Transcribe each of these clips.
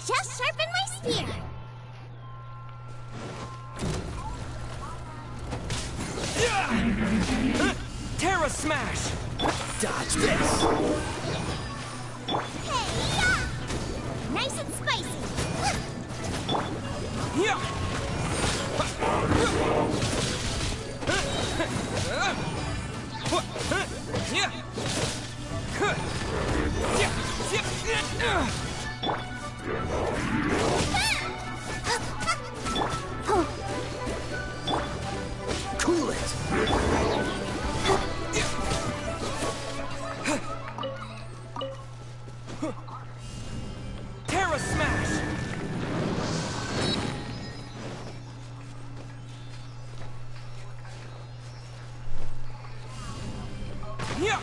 just sharpen my spear. Terra Smash! Dodge this! Hey, yeah! Nice and spicy. Yeah! Cool it! Terra Smash! Yeah!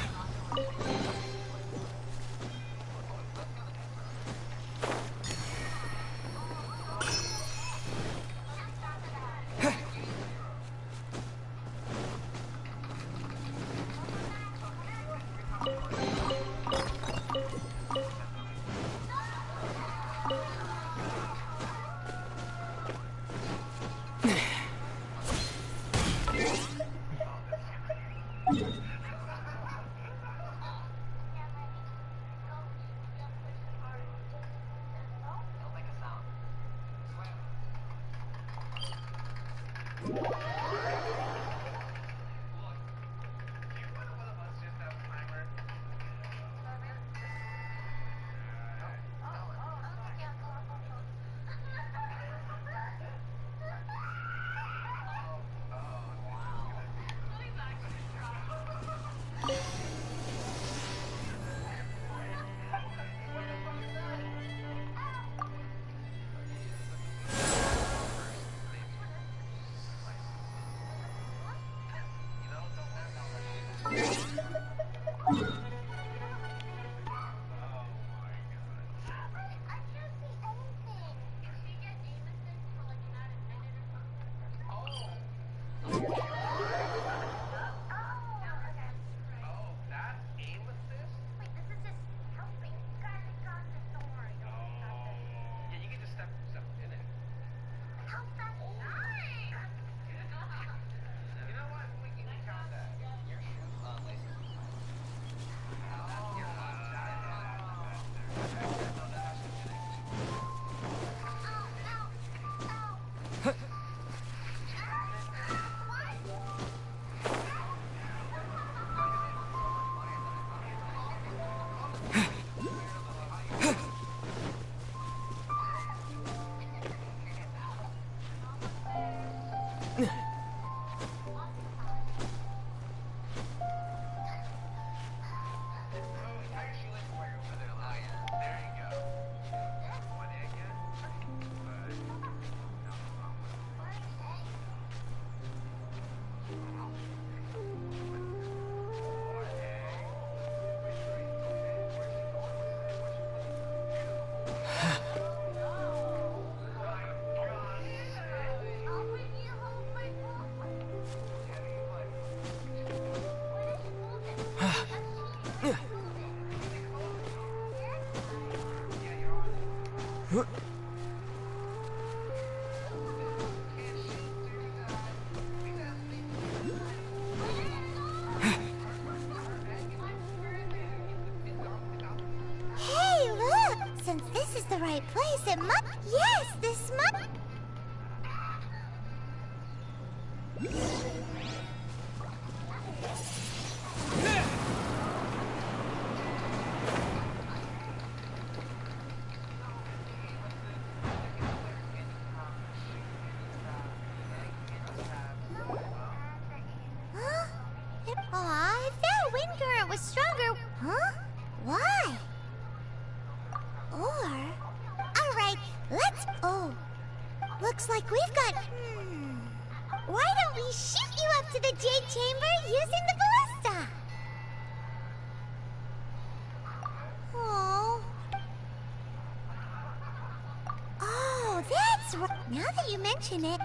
Hey, look! Since this is the right place, it must... Yes, this must... Huh? Aw, if that wind current was stronger... Huh? Why? Or... Alright, let's... Oh. Looks like we've got... Why don't we shoot you up to the Jade Chamber using the ballista? Oh. Oh, that's right. Now that you mention it...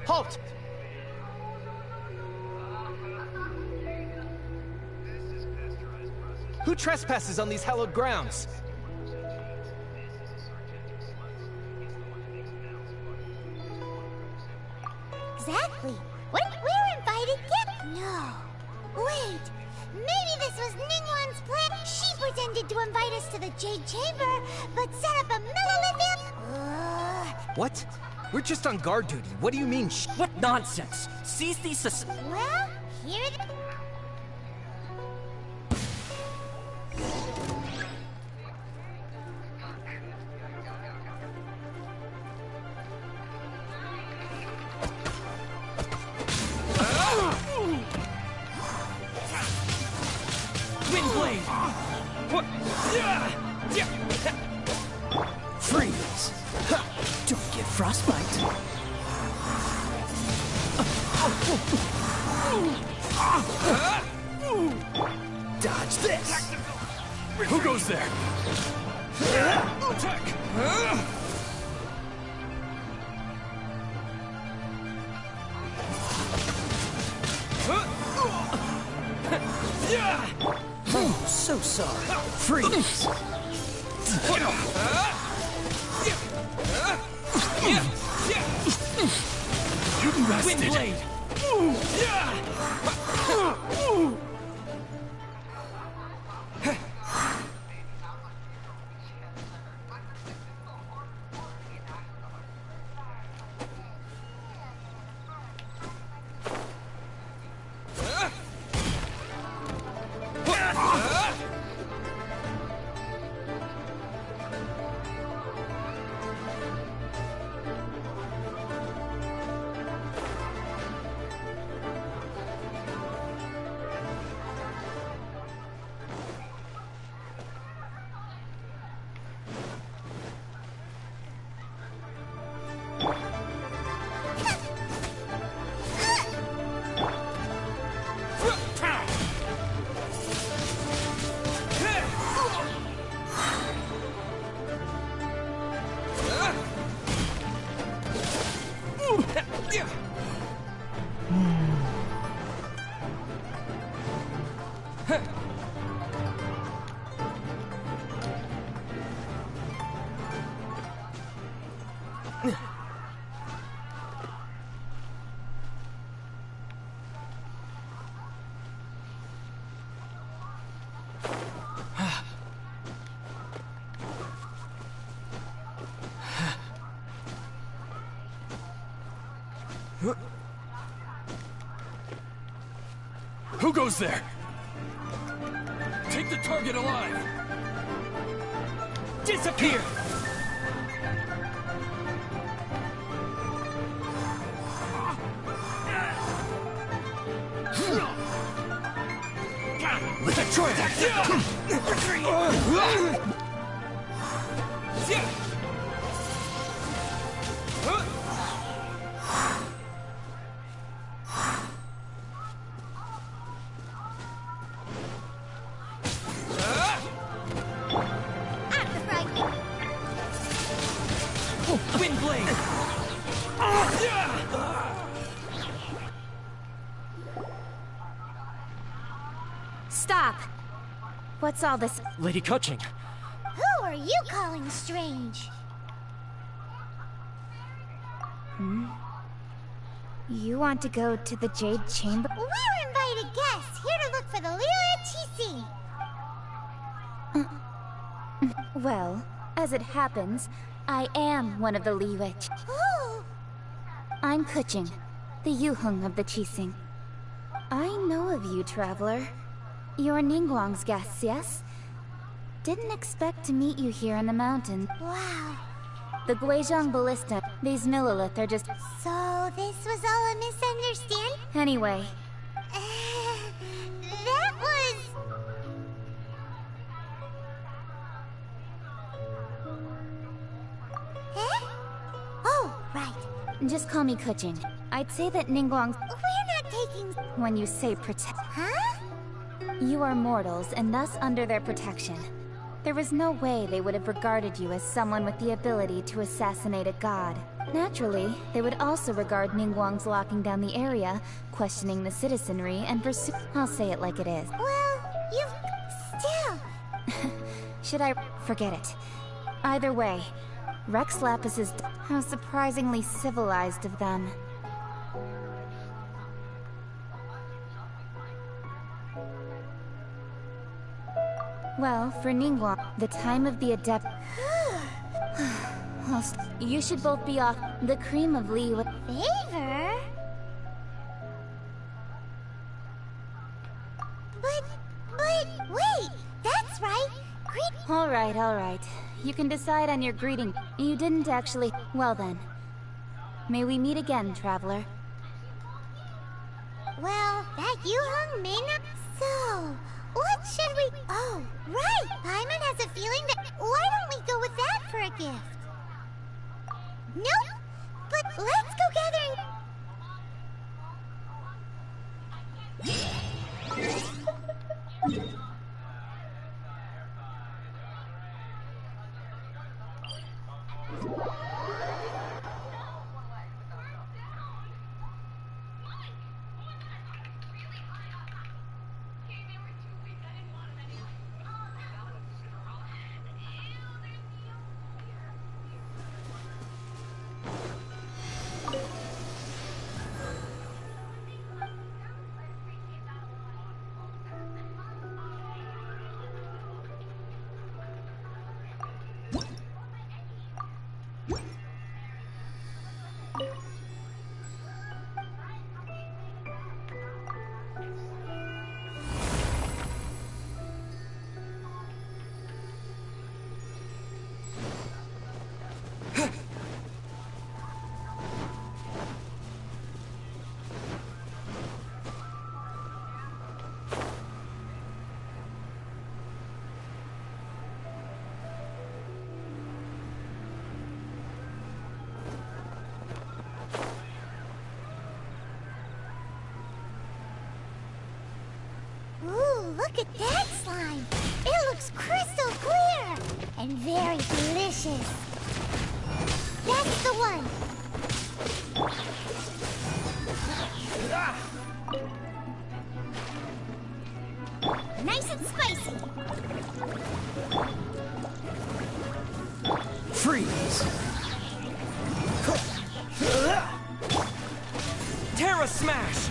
Halt! Who trespasses on these hallowed grounds? Exactly. We're invited yet? No. Wait. Maybe this was Ningguang's plan. She pretended to invite us to the Jade Chamber, but set up a millilithium. What? We're just on guard duty. What do you mean, What nonsense! Seize these Well, here it is. Windblade! What? Freeze! Don't get frostbite. Dodge this! Who goes there? Attack! Oh, so sorry. Freeze! You rested. Windblade! Who goes there? Take the target alive! Disappear! Try that! Windblade! Stop! What's all this? Lady Kuching, Who are you calling strange? You want to go to the Jade Chamber? We're invited guests here to look for the Liyue Qixing. Well, as it happens, I am one of the Liyue. Ooh, I'm Kuching, the Yuheng of the Qixing. I know of you, traveler. You're Ningguang's guests, yes? Didn't expect to meet you here in the mountain. wow. The Guizhong Ballista, these Millilith are just... So this was all a misunderstanding? Anyway, That was... Eh? Oh, right. just call me Kuching. I'd say that Ningguang's... We're not taking... When you say protect... Huh? You are mortals, and thus under their protection. There was no way they would have regarded you as someone with the ability to assassinate a god. Naturally, they would also regard Ningguang's locking down the area, questioning the citizenry, and pursue— I'll say it like it is. Well, you've still... Should I— forget it. Either way, Rex Lapis is— how surprisingly civilized of them. Well, for Ningguang, the time of the adept— you should both be off. The cream of Li— Favor? But, wait! That's right! Alright. You can decide on your greeting. You didn't actually— well then. May we meet again, traveler. Well, that Yuhong may not... So, what should we... Oh, right! Paimon has a feeling that... Why don't we go with that for a gift? Nope! But let's go gathering... Ooh, look at that slime! It looks crystal clear! And very delicious! That's the one! Nice and spicy! Freeze! Terra Smash!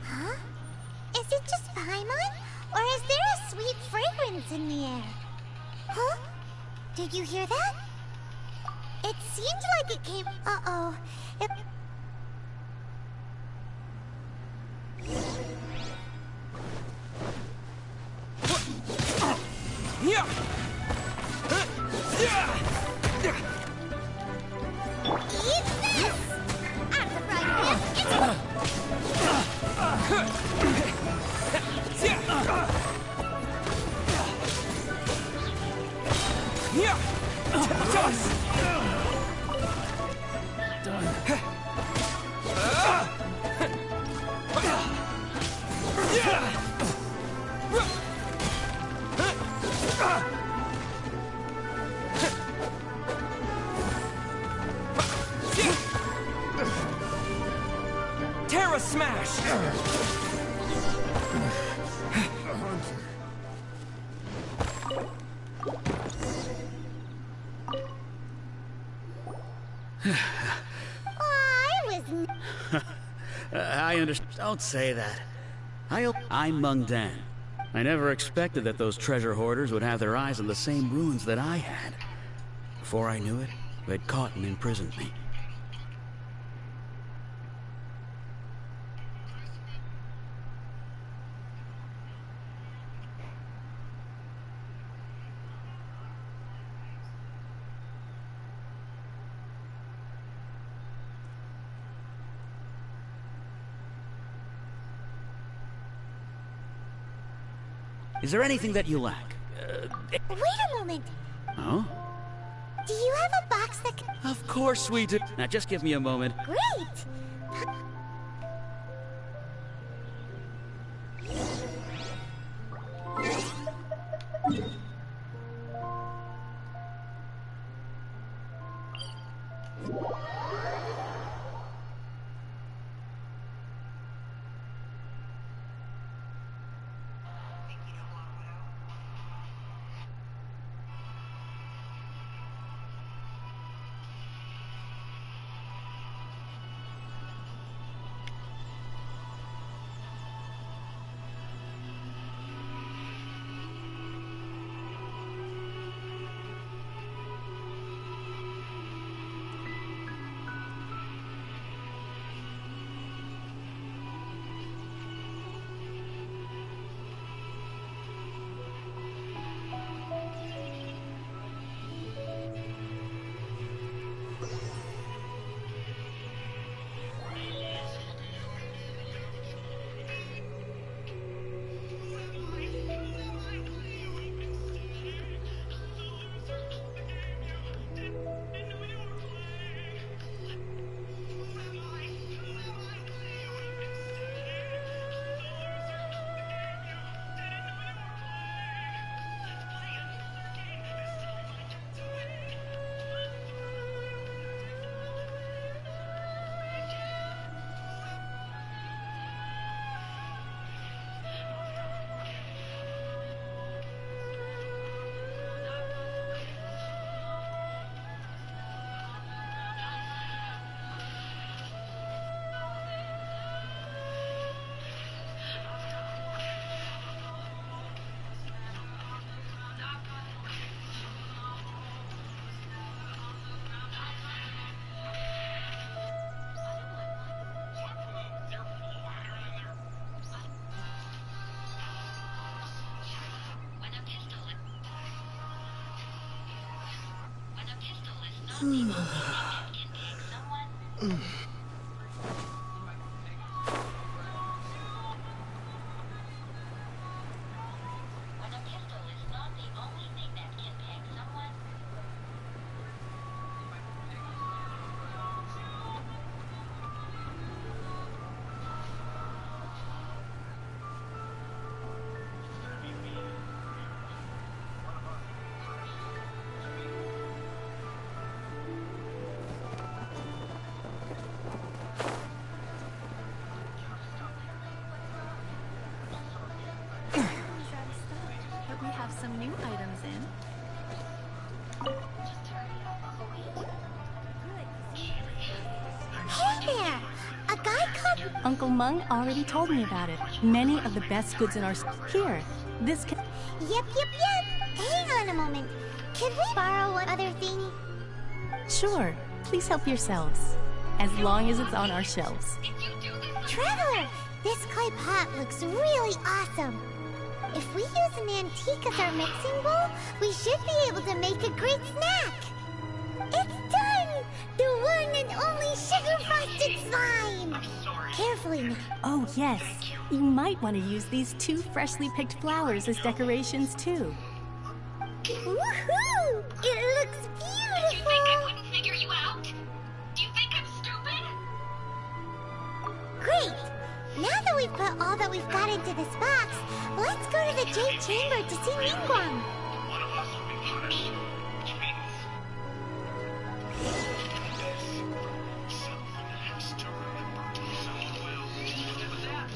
Huh? Is it just Paimon? Or is there a sweet fragrance in the air? Huh? Did you hear that? It seemed like it came... Uh-oh. It... Yeah! Eat this! Out of the frying pan, into the... Yeah! Toss! Terra Smash! I understand. Don't say that. I'm Meng Dan. I never expected that those treasure hoarders would have their eyes on the same ruins that I had. Before I knew it, they'd caught and imprisoned me. Is there anything that you lack? Wait a moment! Oh? Do you have a box that can... Of course we do. Now just give me a moment. Great! We have some new items in. Hey there! A guy called... Uncle Mung already told me about it. Many of the best goods in our here. This can... Yep. Hang on a moment. Could we borrow one other thing? Sure. Please help yourselves. As long as it's on our shelves. Traveler! This clay pot looks really awesome. If we use an antique as our mixing bowl, we should be able to make a great snack. It's done! The one and only sugar-frosted slime! Carefully now. Oh, yes. You might want to use these 2 freshly picked flowers as decorations, too. Woohoo! It looks beautiful! Did you think I wouldn't figure you out? Do you think I'm stupid? Great! Now that we've put all that we've got into this box, let's go to the Jade Chamber to see Ningguang. One of us will be punished, which means someone has to remember. So will. With that,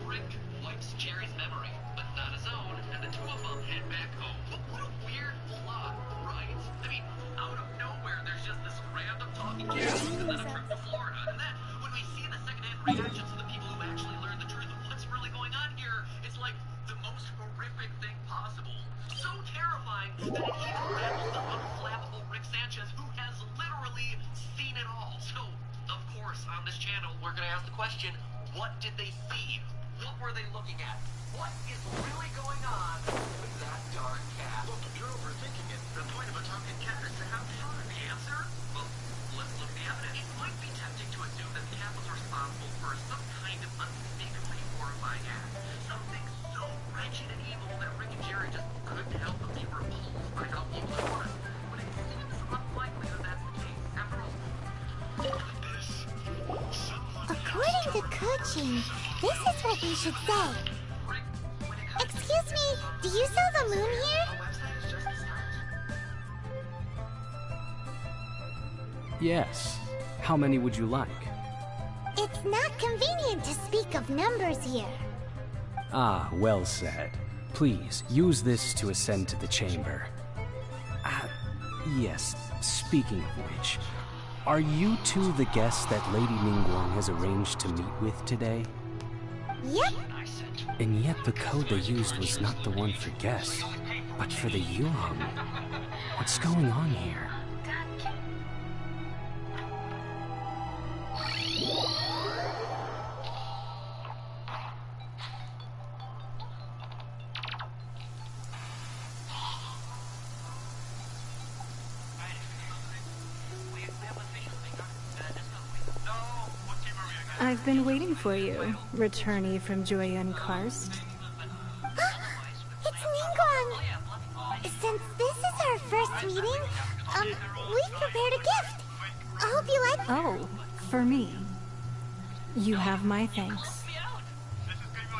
Rick wipes Jerry's memory, but not his own, and the 2 of them head back home. What a weird plot, right? I mean, out of nowhere, there's just this random talking cat, and then a trip to Florida, and then when we see the secondhand reactions of the people who actually learned the truth of what's really going on here, it's like the most horrific thing possible. So terrifying that it even rattles the unflappable Rick Sanchez, who has literally seen it all. So, of course, on this channel, we're gonna ask the question, what did they see? What were they looking at? What is really going on with that darn cat? Look, you're overthinking it. The point of a talking cat is to have fun. The answer? Well, let's look at the evidence. It might be tempting to assume that the cat was responsible for some kind of unspeakably horrifying act. Something so wretched and evil that Rick and Jerry just couldn't help but be repulsed by how evil it was. But it seems unlikely to Kuching, this is what we should say. Excuse me, do you sell the moon here? Yes. How many would you like? It's not convenient to speak of numbers here. Ah, well said. Please, use this to ascend to the chamber. Yes, speaking of which, are you two the guests that Lady Ningguang has arranged to meet with today? Yep. And yet the code they used was not the one for guests, but for the Yuhong. What's going on here? I've been waiting for you, returnee from Joyun Karst. It's Ningguang! Since this is our first meeting, we've prepared a gift. I hope you like. Oh, for me. You have my thanks.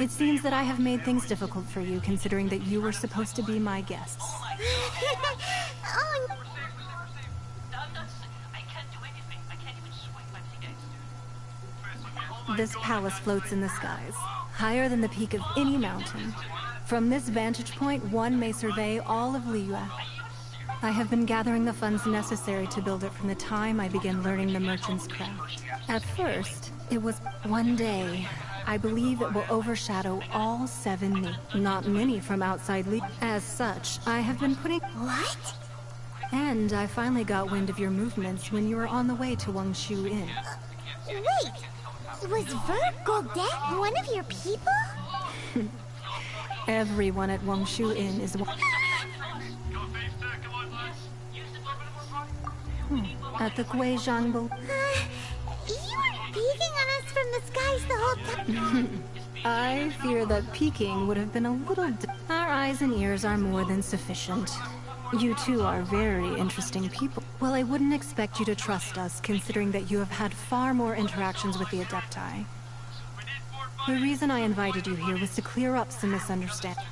It seems that I have made things difficult for you, considering that you were supposed to be my guests. Oh, This palace floats in the skies, higher than the peak of any mountain. From this vantage point, one may survey all of Liyue. I have been gathering the funds necessary to build it from the time I began learning the merchant's craft. At first, it was one day. I believe it will overshadow all 7 Ni. Not many from outside Liyue. As such, I have been putting... what? And I finally got wind of your movements when you were on the way to Wangshu Inn. Wait! Was Vert Goldet one of your people? Everyone at Wangshu Inn is at the Guizhangbo. You were peeking on us from the skies the whole time. I fear that peeking would have been a little... Our eyes and ears are more than sufficient. You two are very interesting people. Well, I wouldn't expect you to trust us, considering that you have had far more interactions with the Adepti. The reason I invited you here was to clear up some misunderstandings.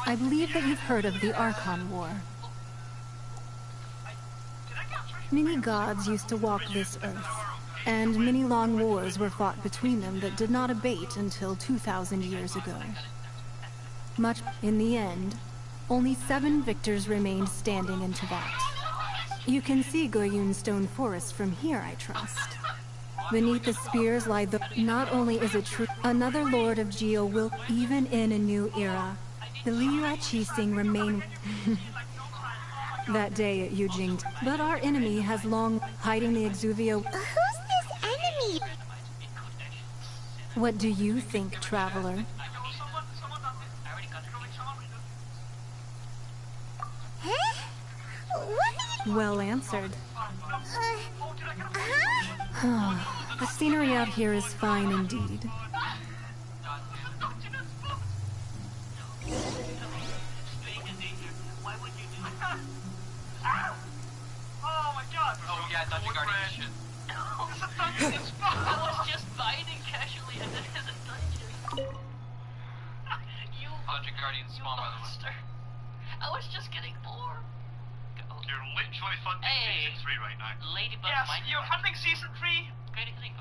I believe that you've heard of the Archon War. Many gods used to walk this earth, and many long wars were fought between them that did not abate until 2,000 years ago. Much in the end, only 7 victors remained standing in Tibet. You can see Goyun Stone Forest from here, I trust. Beneath the spears lie the... Not only is it true, another Lord of Geo will, even in a new era, the Liyue Qixing remain... that day at Yujing. But our enemy has long hiding the Exuvio. Who's this enemy? What do you think, traveler? Huh? What? Well answered. Huh? The scenery out here is fine indeed. Oh my god! Oh yeah, Dungeon Guardian shit. It's a dungeon spot! I was just fighting casually and then there's a dungeon. You Dungeon Guardian spawn, by the way. I was just getting bored. You're literally funding Season 3 right now. Ladybug Yes, Minecraft. you're funding Season 3!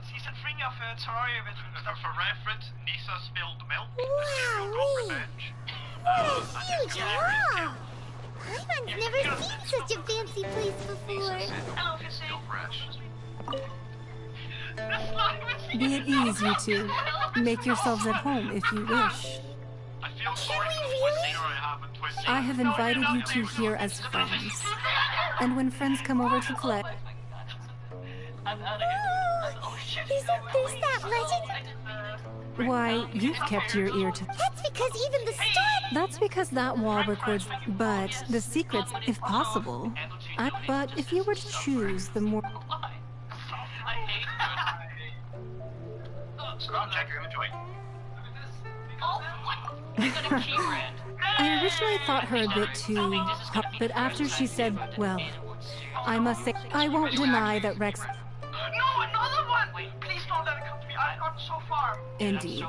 Season 3 of Terraria with for reference, Nisa spilled milk. Wow, Got revenge. What a huge haul! Paimon's never seen such a fancy place before. Hello, still fresh. Be at ease, you two. Make yourselves at home if you wish. I feel sorry we for the really? listener I have on Twitch. I have invited you two here as friends. And when friends come over to collect... I'm out of here. Oh shit. Isn't this that legend? Why, you've kept your ear to... That's because even the storm... That's because that wall records... But the secrets, if possible... But if you were to choose the more... Why? I hate Just go and check your inventory. Oh, what? I got a key brand. I originally thought her a bit too... But after she said, well, I must say, I won't deny that Rex... No, another one! Please don't let it come to me. I got so far. Indeed.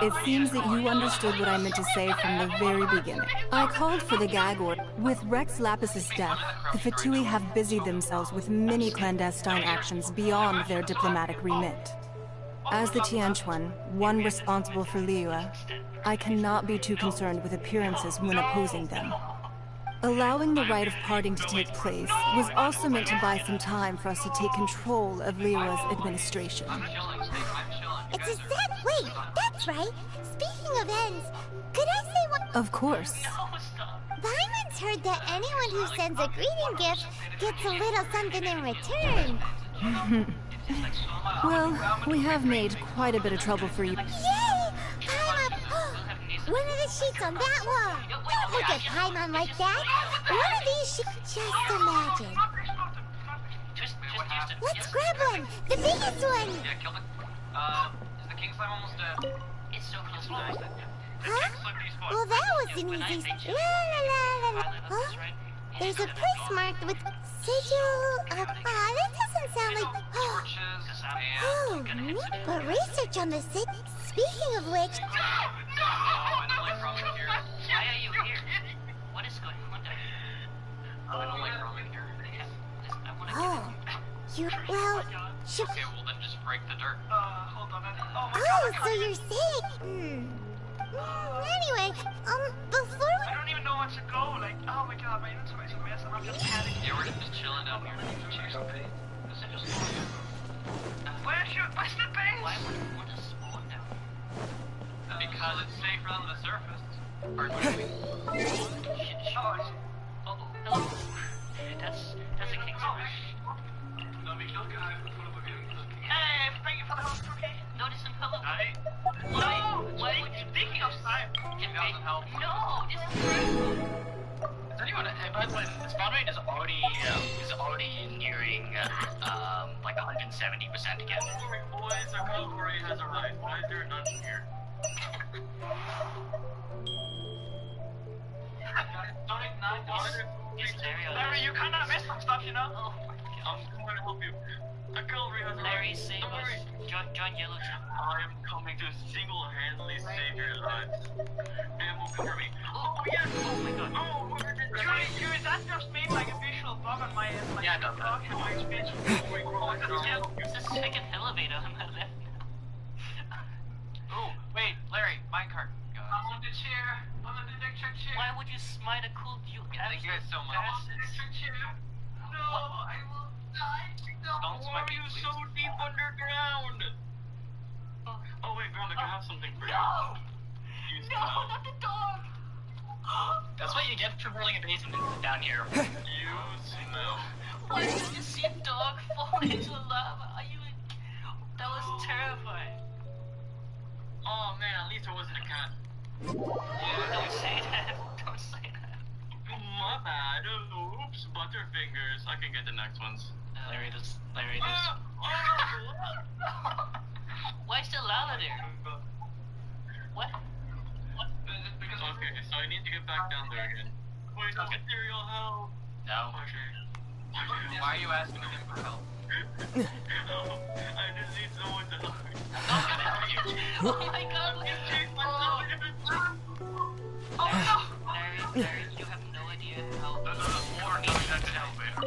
It seems that you understood what I meant to say from the very beginning. I called for the gag order. With Rex Lapis's death, the Fatui have busied themselves with many clandestine actions beyond their diplomatic remit. As the Tianquan, one responsible for Liyue, I cannot be too concerned with appearances when opposing them. Allowing the rite of parting to take place was also meant to buy some time for us to take control of Liyue's administration. It's a set. Wait, that's right. Speaking of ends, could I say one? Of course. Vimon's heard that anyone who sends a greeting gift gets a little something in return. Well, we have made quite a bit of trouble for you. Yay! Paimon! One of the sheets on that wall. Don't look at Paimon like that. One of these sheets. Just imagine. Let's grab one. The biggest one. Yeah, kill it. Is the king slime almost dead? It's so close to dying. Huh? Well, that was an easy... La la la la la. Huh? There's a place marked with sigil... that doesn't sound like... Oh, but research on the sig... Speaking of which... Why are you here? What is going on there? I don't like roaming here. Oh, you... Well... Okay, well then just break the dirt. Hold on. Oh, so you're saying... Anyway, before we... I don't even know where to go. Like, oh my god, my inventory's a mess and I'm just panicking. Yeah, we're just chilling down here. Cheers, okay? Is it just Where's the base? Why would it just spawn down? Because it's safer than the surface. Or hello. That's a king smash. Hey, thank you for the host, okay? Notice some hello. No! Speaking of time. It doesn't help. No, this is Is anyone? By the way, the spawn rate is already nearing like 170% again. Boys, our cavalry has arrived. Why is there none here? Donate $9. Larry, you kind of missed some stuff, you know? Oh my god. I'm going to help you. Our cavalry has arrived. Larry, save us. Join Yellow Team. I am coming to single-handedly save your lives. Man will cover me. Oh, yes! Oh my god. Oh, Yuri, that just made like a visual bug on my end. Like, Yeah, it does that. okay, my speech. It's the second elevator on my left now. Oh, wait, Larry, minecart. I'm on the chair. I'm on the electric chair. Why would you smite a cool view? Thank you guys so much. I'm on the electric chair. No, I will die. Don't Why smite are me, you please. so deep underground? Oh wait, Veronica, I have something for you. No! You No, smell. not the dog! That's what you get for rolling a basement down here. You smell. Why did you see a dog fall into the lava? Are you... That was terrifying. Oh man, at least it wasn't a cat. Don't say that. Don't say that. My bad. Oops, butterfingers. I can get the next ones. Larry, this. Why is there lava there? What? Okay, so I need to get back down there again. Wait, no material help. No. Okay. Why are you asking him for help? I just need someone to help me. I'm not gonna help you. Oh my god! Oh no! Larry, you have no idea how... More no, that's an elevator.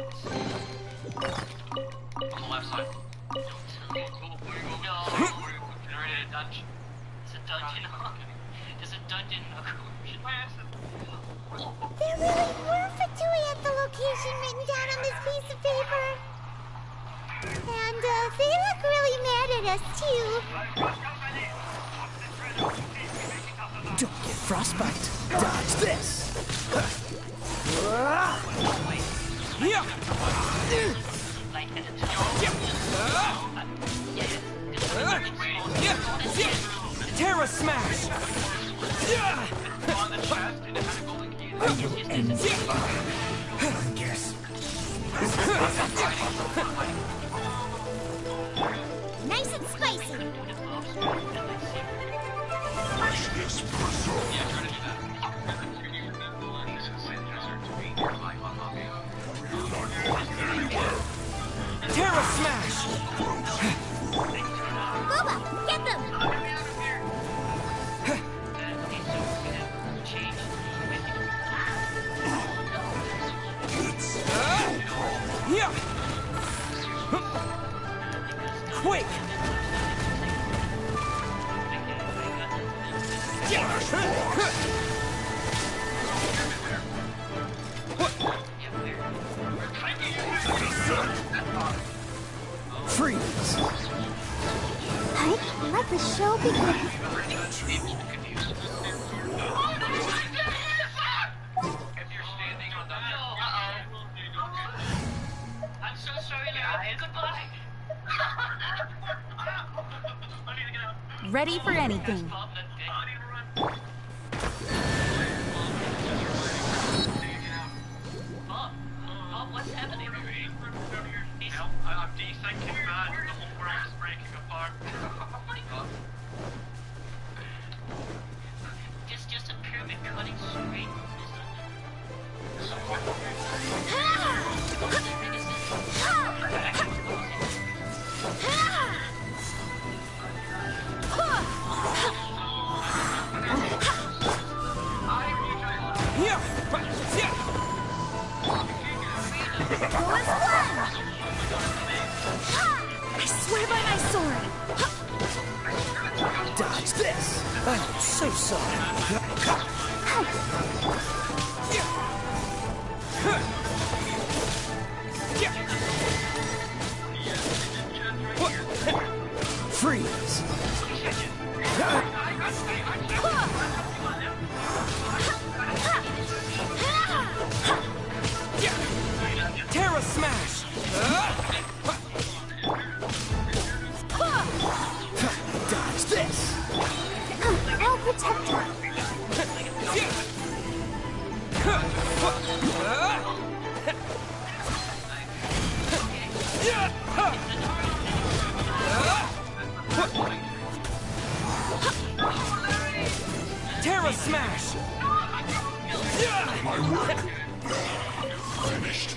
On the left side. No. Generated a dungeon. It's a dungeon. There's a dungeon. There really were Fatui at the location written down on this piece of paper. And, they look really mad at us, too. Don't get frostbite. Dodge this. Yeah! Terra Smash! On the chest, and it had a golden key. Yes. Nice and spicy. Freeze! Right? Let the show begin. I'm so sorry, guys. Goodbye. Ready for anything. Bob, what's happening? I'm dethinking that. The whole world is breaking apart. Just a pyramid cutting straight. I swear by my sword. Dodge this! I'm so sorry. Freeze! Terra Smash! Dodge this! I'll protect her. Terra Smash! My work finished.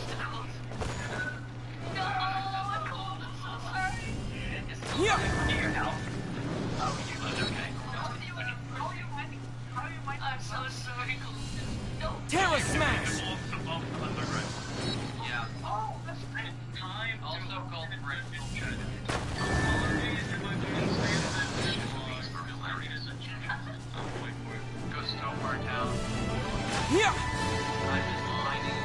I'm so sorry. Terra Smash! Yeah. Time also called French. Go Stowbar Town. Yeah! I'm just mining.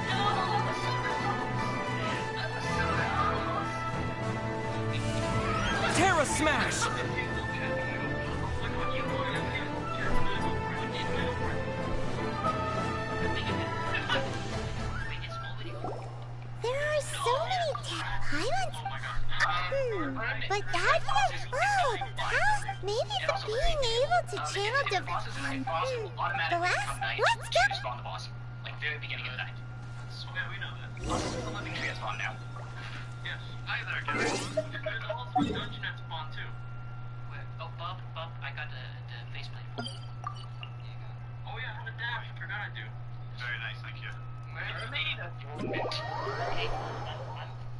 Terra Smash! There are so many pylons. But that maybe the being able to channel the last. Let's go. Spawn the boss. Like very beginning of the night. Okay, we know that. The living tree has spawned now. Yes. Hi there, guys. There's also a dungeon at spawn too. Where? Oh, Bob, I got the faceplate. Oh yeah, I have a dash. I forgot I do. Very nice, thank you. Hey,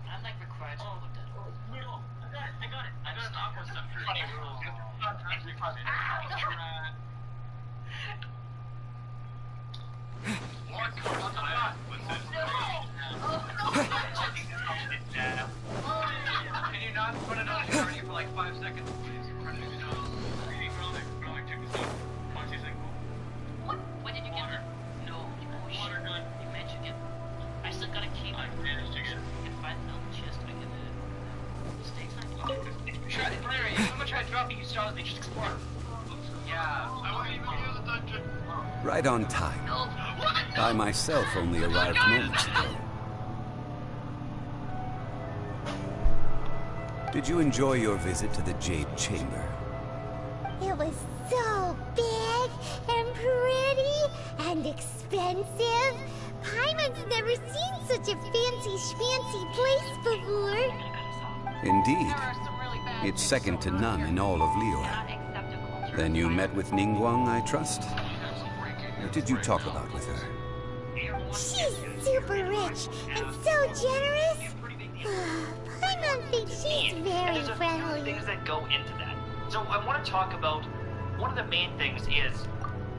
I'm like required to look at it. I got it. I got an aqua scepter. Funny rules. What? Can you not put it on party for like 5 seconds, please? When did you get it? No, Water gun. you mentioned it. I still got a key. I managed to get it. I can find the chest. I can stay time. Larry, how much I drop you saw they just explode. Yeah, I won't even use the dungeon. Right on time. I myself only arrived moments ago. Did you enjoy your visit to the Jade Chamber? It was so big and pretty and expensive. Paimon's never seen such a fancy schmancy place before. Indeed. It's second to none in all of Liyue. Then you met with Ningguang, I trust? What did you talk about with her? She's super rich and so generous. Paimon thinks she's very There's a few friendly. things that go into that. So I want to talk about one of the main things is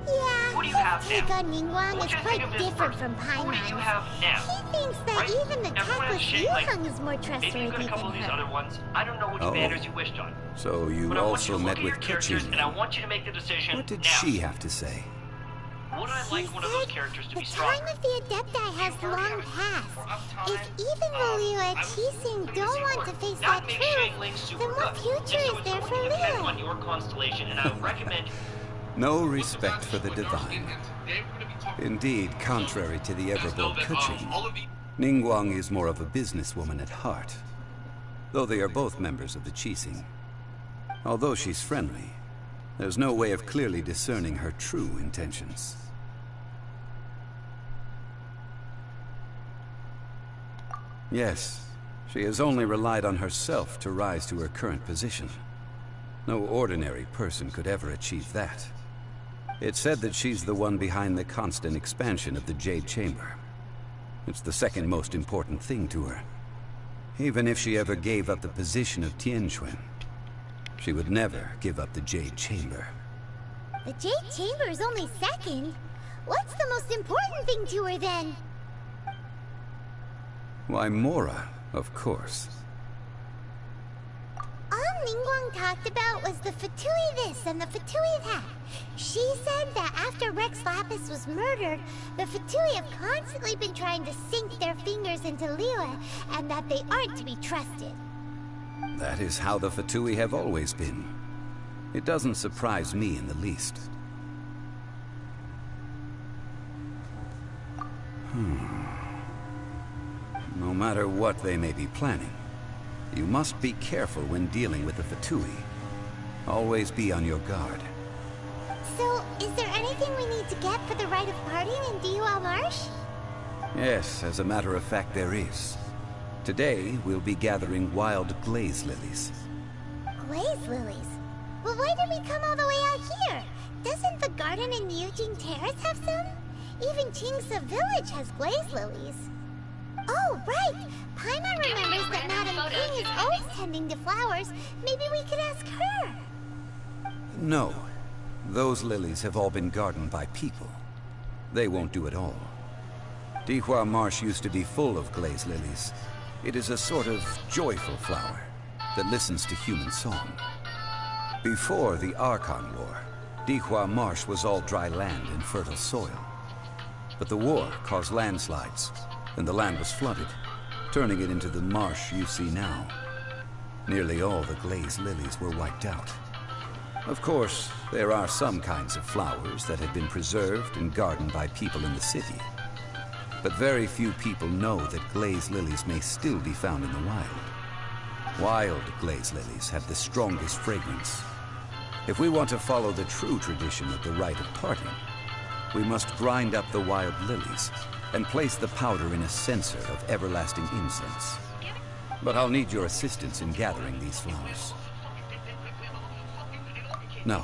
Yeah, Who do you have his take now? on Ningguang What is you think quite of this different person? from Who do you Paimon's. have now? He thinks that Right? even the Everyone has tactless shit like Yuheng is more maybe you trustworthy got a couple of than these other her. ones. I don't know which Oh. banners you wished on. So you But I want also you to met look with at your characters, Kitchen. and I want you to make the decision What did now. she have to say? Would I He like one of those said characters to the be stronger? time of the Adepti has long passed. If even the Liyue Qixing don't want to face that That makes truth, Shangling super then what good. future And so is it's there going for to depend on Liyue? your constellation, and I would recommend No respect for the divine. Indeed, contrary to the ever-bold Kuching, Ningguang is more of a businesswoman at heart. Though they are both members of the Qixing. Although she's friendly, there's no way of clearly discerning her true intentions. Yes, she has only relied on herself to rise to her current position. No ordinary person could ever achieve that. It's said that she's the one behind the constant expansion of the Jade Chamber. It's the second most important thing to her. Even if she ever gave up the position of Tianquan, she would never give up the Jade Chamber. The Jade Chamber is only second. What's the most important thing to her then? Why, Mora, of course. All Ningguang talked about was the Fatui this and the Fatui that. She said that after Rex Lapis was murdered, the Fatui have constantly been trying to sink their fingers into Liyue, and that they aren't to be trusted. That is how the Fatui have always been. It doesn't surprise me in the least. No matter what they may be planning, you must be careful when dealing with the Fatui. Always be on your guard. So, is there anything we need to get for the rite of parting in Dihua Marsh? Yes, as a matter of fact, there is. Today, we'll be gathering wild glaze lilies. Glaze lilies? Well, why did we come all the way out here? Doesn't the garden in Yujing Terrace have some? Even Qingsa Village has glaze lilies. Oh, right! Paimon remembers that Madame Ping is always tending to flowers. Maybe we could ask her. No. Those lilies have all been gardened by people. They won't do it all. Dihua Marsh used to be full of glaze lilies. It is a sort of joyful flower that listens to human song. Before the Archon War, Dihua Marsh was all dry land and fertile soil. But the war caused landslides, and the land was flooded, turning it into the marsh you see now. Nearly all the glaze lilies were wiped out. Of course, there are some kinds of flowers that have been preserved and gardened by people in the city. But very few people know that glaze lilies may still be found in the wild. Wild glaze lilies have the strongest fragrance. If we want to follow the true tradition of the rite of parting, we must grind up the wild lilies and place the powder in a censer of everlasting incense. But I'll need your assistance in gathering these flowers. No,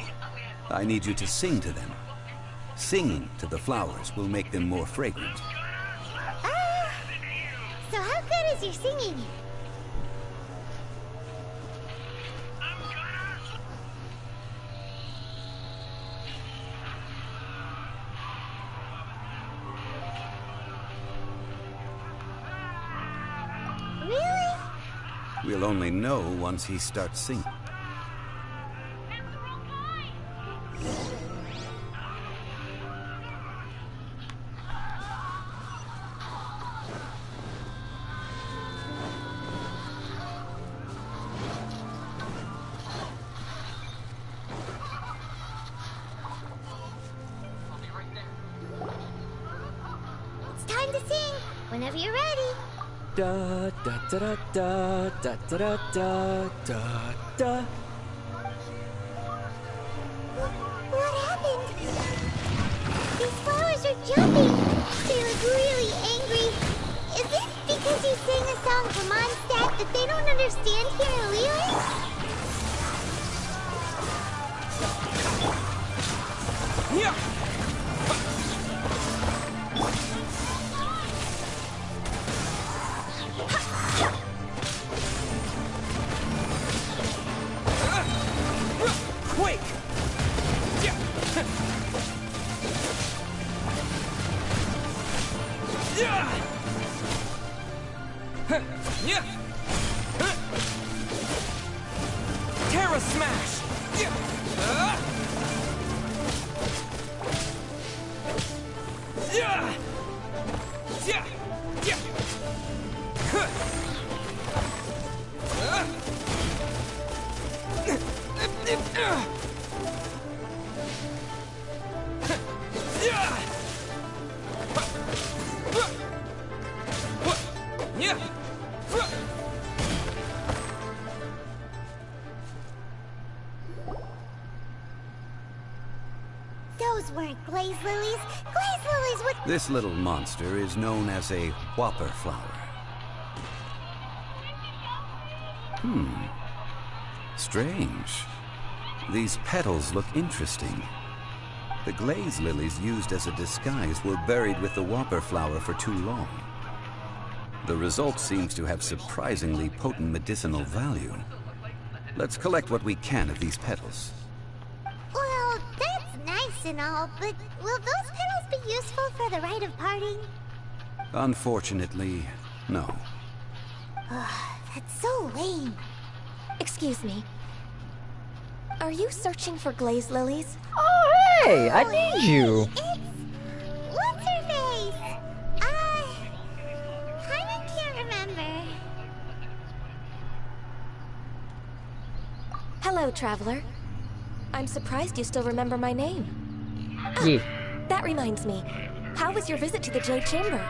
I need you to sing to them. Singing to the flowers will make them more fragrant. So how good is your singing? Really? We'll only know once he starts singing. It's time to sing. Whenever you're ready. Da da da da da da da da da da. What happened? These flowers are jumping. They look really angry. Is it because you sang a song from Mondstadt that they don't understand here in Liyue? Yeah. Quake! Yeah. smash! Those weren't glaze lilies. Glaze lilies would... This little monster is known as a whopper flower. Strange. These petals look interesting. The glaze lilies used as a disguise were buried with the whopper flower for too long. The result seems to have surprisingly potent medicinal value. Let's collect what we can of these petals. Well, that's nice and all, but will those petals be useful for the rite of parting? Unfortunately, no. That's so lame. Excuse me. Are you searching for glaze lilies? Oh, hey! I need you! What's her face? I can't remember. Hello, traveler. I'm surprised you still remember my name. Yeah. That reminds me. How was your visit to the Jade Chamber?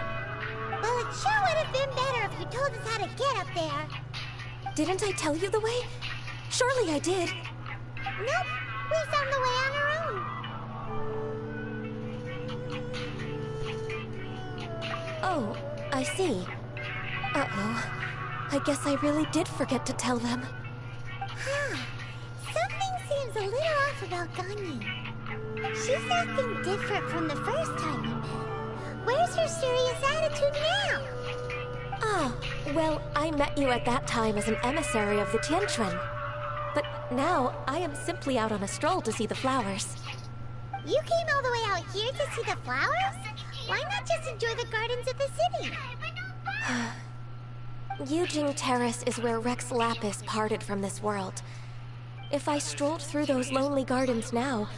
Well, it sure would have been better if you told us how to get up there. Didn't I tell you the way? Surely I did. Nope, we found the way on our own. Oh, I see. Uh-oh. I guess I really did forget to tell them. Something seems a little off about Ganyu. She's acting different from the first time we met. Where's her serious attitude now? Ah, well, I met you at that time as an emissary of the Tianquan. But now, I am simply out on a stroll to see the flowers. You came all the way out here to see the flowers? Why not just enjoy the gardens of the city? Yujing Terrace is where Rex Lapis parted from this world. If I strolled through those lonely gardens now,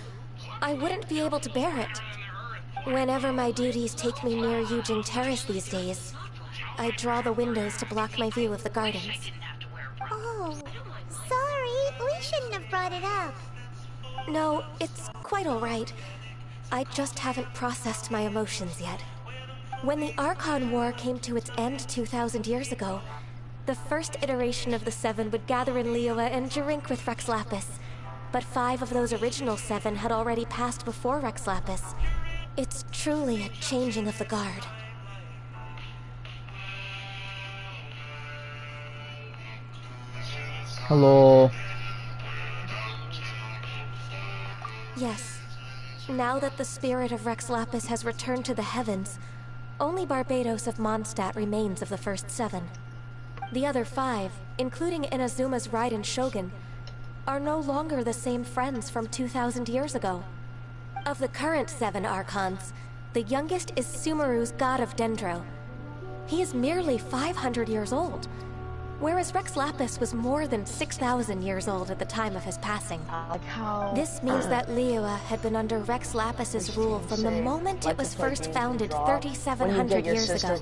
I wouldn't be able to bear it. Whenever my duties take me near Yujing Terrace these days, I draw the windows to block my view of the gardens. Oh, sorry. We shouldn't have brought it up. No, it's quite all right. I just haven't processed my emotions yet. When the Archon War came to its end 2,000 years ago, the first iteration of the Seven would gather in Liyue and drink with Rex Lapis. But 5 of those original 7 had already passed before Rex Lapis. It's truly a changing of the guard. Hello. Yes. Now that the spirit of Rex Lapis has returned to the heavens, only Barbados of Mondstadt remains of the first 7. The other 5, including Inazuma's Raiden Shogun, are no longer the same friends from 2,000 years ago. Of the current 7 Archons, the youngest is Sumeru's god of Dendro. He is merely 500 years old, whereas Rex Lapis was more than 6,000 years old at the time of his passing. This means that Liyue had been under Rex Lapis's rule from the moment it was first founded 3,700 years ago.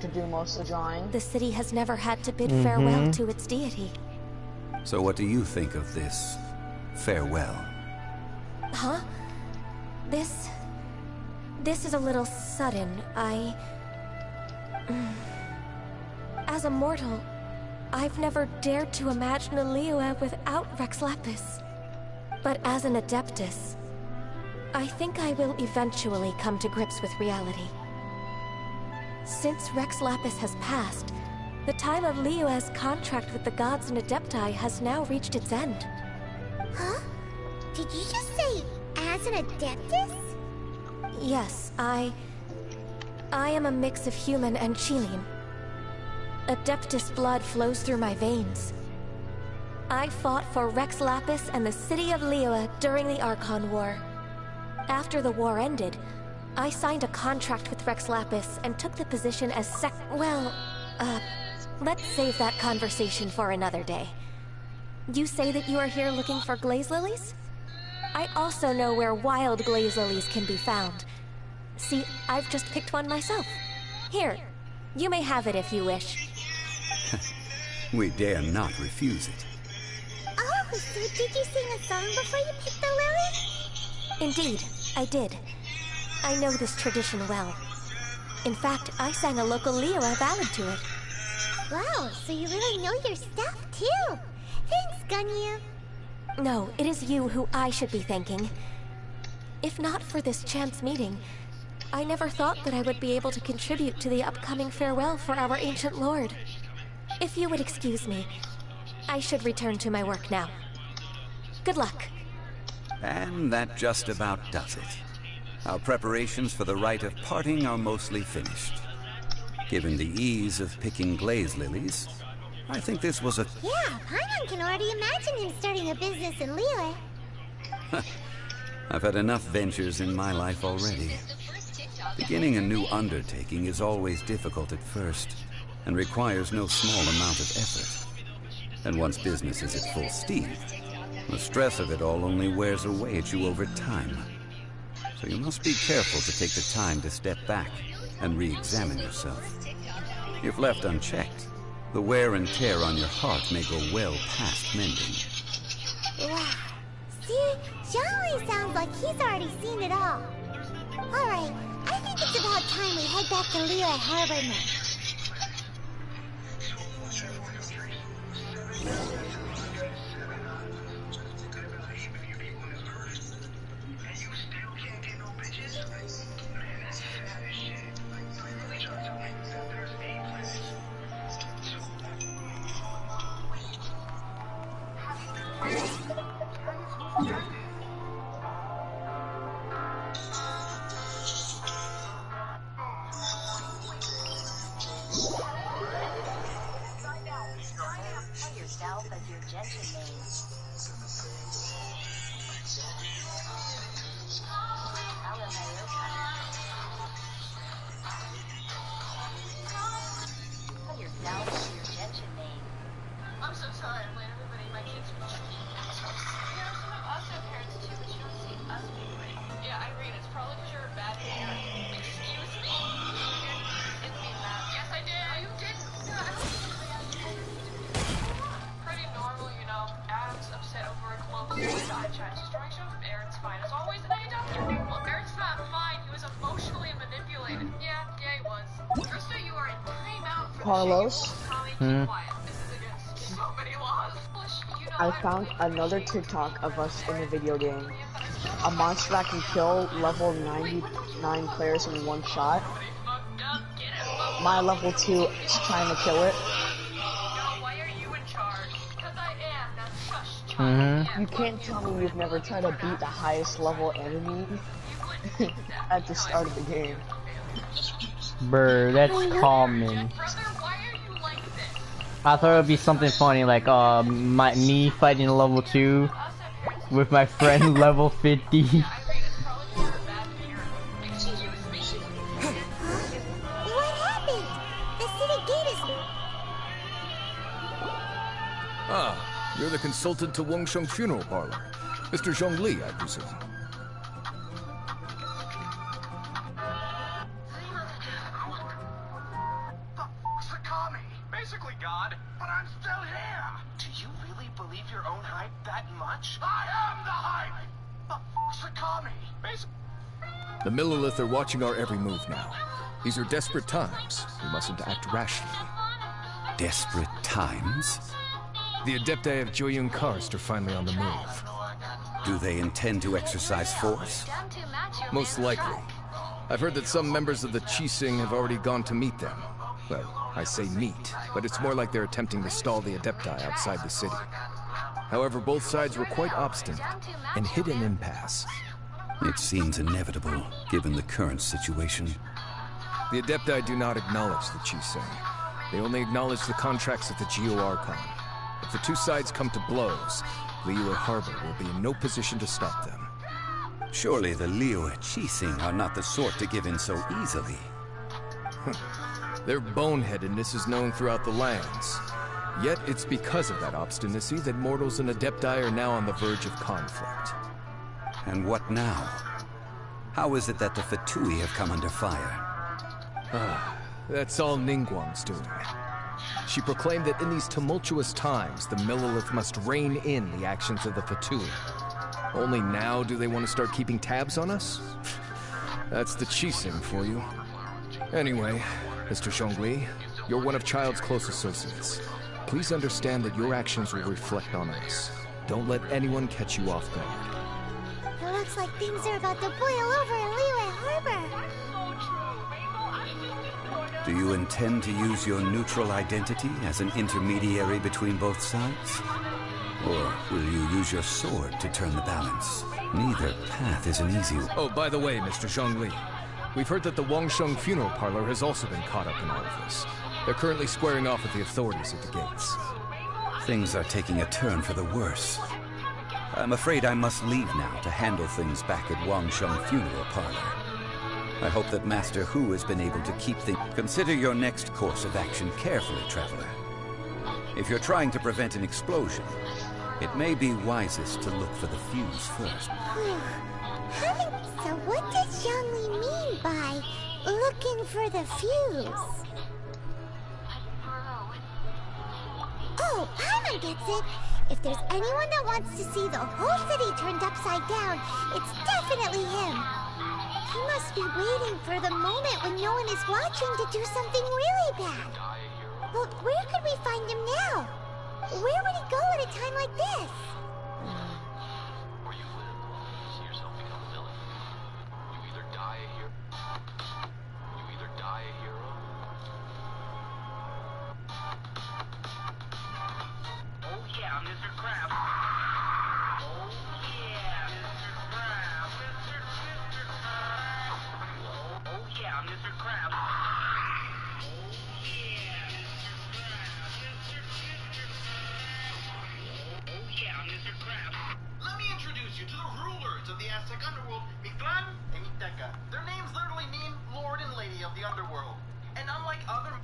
The city has never had to bid farewell to its deity. So what do you think of this farewell? Huh? This is a little sudden. As a mortal, I've never dared to imagine a Liyue without Rex Lapis. But as an Adeptus, I think I will eventually come to grips with reality. Since Rex Lapis has passed, the time of Liyue's contract with the gods and Adepti has now reached its end. Huh? Did you just say, as an Adeptus? Yes, I am a mix of human and Qilin. Adeptus blood flows through my veins. I fought for Rex Lapis and the city of Liyue during the Archon War. After the war ended, I signed a contract with Rex Lapis and took the position as let's save that conversation for another day. You say that you are here looking for glaze lilies? I also know where wild glaze lilies can be found. See, I've just picked one myself. Here, you may have it if you wish. We dare not refuse it. Oh, so did you sing a song before you picked the lily? Indeed, I did. I know this tradition well. In fact, I sang a local Liyue ballad to it. Wow, so you really know your stuff, too. Thanks, Gunyu. No, it is you who I should be thanking. If not for this chance meeting, I never thought that I would be able to contribute to the upcoming farewell for our ancient lord. If you would excuse me, I should return to my work now. Good luck. And that just about does it. Our preparations for the rite of parting are mostly finished. Given the ease of picking glaze lilies, I think this was a... Yeah, Paimon can already imagine him starting a business in Liyue. I've had enough ventures in my life already. Beginning a new undertaking is always difficult at first, and requires no small amount of effort. And once business is at full steam, the stress of it all only wears away at you over time. So you must be careful to take the time to step back and re-examine yourself. If left unchecked, the wear and tear on your heart may go well past mending. Wow. See, Zhongli sounds like he's already seen it all. Alright, I think it's about time we head back to Liyue Harbor now. I'm so sorry I'm late, everybody. My kids were tricky. There are some of us have parents too, but you don't see us being late. Yeah, Irene, it's probably because you're a bad parent. Excuse me? You didn't mean that. Yes, I did. No, you didn't. No, I don't think pretty normal, you know. Adam's upset over a close side chat situation. Aaron's fine as always, and I adopt him. Well, Aaron's not fine. He was emotionally manipulated. Yeah, he was. Krista, you are in timeout for Carlos? so many laws. I found another TikTok of us in a video game. A monster that can kill level 99 players in one shot. My level 2 is trying to kill it. You can't tell me you've never tried to beat the highest level enemy at the start of the game. Brr, that's common. I thought it would be something funny like me fighting level 2 with my friend level 50. What happened? The city gate is... Ah, you're the consultant to Wengsheng Funeral Parlor. Mr. Zhongli, I presume. Basically God, but I'm still here! Do you really believe your own hype that much? I am the hype! Sakami! The Millilith are watching our every move now. These are desperate times. We mustn't act rashly. Desperate times? The Adepti of Joyun Karst are finally on the move. Do they intend to exercise force? Most likely. I've heard that some members of the Qixing have already gone to meet them. Well, I say meet, but it's more like they're attempting to stall the Adepti outside the city. However, both sides were quite obstinate and hit an impasse. It seems inevitable, given the current situation. The Adepti do not acknowledge the Qixing. They only acknowledge the contracts of the Geo-Archon. If the two sides come to blows, Liyue Harbor will be in no position to stop them. Surely the Liyue Qixing are not the sort to give in so easily. Their boneheadedness is known throughout the lands. Yet it's because of that obstinacy that mortals and Adepti are now on the verge of conflict. And what now? How is it that the Fatui have come under fire? That's all Ningguang's doing. She proclaimed that in these tumultuous times, the Millelith must rein in the actions of the Fatui. Only now do they want to start keeping tabs on us? That's the Qixing for you. Anyway, Mr. Zhongli, you're one of Child's close associates. Please understand that your actions will reflect on us. Don't let anyone catch you off guard. It looks like things are about to boil over in Liyue Harbor. Do you intend to use your neutral identity as an intermediary between both sides? Or will you use your sword to turn the balance? Neither path is an easy one. Oh, by the way, Mr. Zhongli, we've heard that the Wangsheng funeral parlor has also been caught up in all of this. They're currently squaring off with the authorities at the gates. Things are taking a turn for the worse. I'm afraid I must leave now to handle things back at Wangsheng funeral parlor. I hope that Master Hu has been able to keep things... Consider your next course of action carefully, Traveler. If you're trying to prevent an explosion, it may be wisest to look for the fuse first. So what does Zhongli mean by looking for the fuse? Oh, Paimon gets it! If there's anyone that wants to see the whole city turned upside down, it's definitely him! He must be waiting for the moment when no one is watching to do something really bad. Well, where could we find him now? Where would he go at a time like this? Where you live, you see yourself become a villain. You either die a hero. Oh yeah, Mr. Crab. Oh yeah, Mr. Crab. Mr. Crab. Oh yeah, Mr. Crab. Let me introduce you to the rulers of the Aztec underworld, Mictlan and Micteca. Their names literally mean Lord and Lady of the Underworld. And unlike other...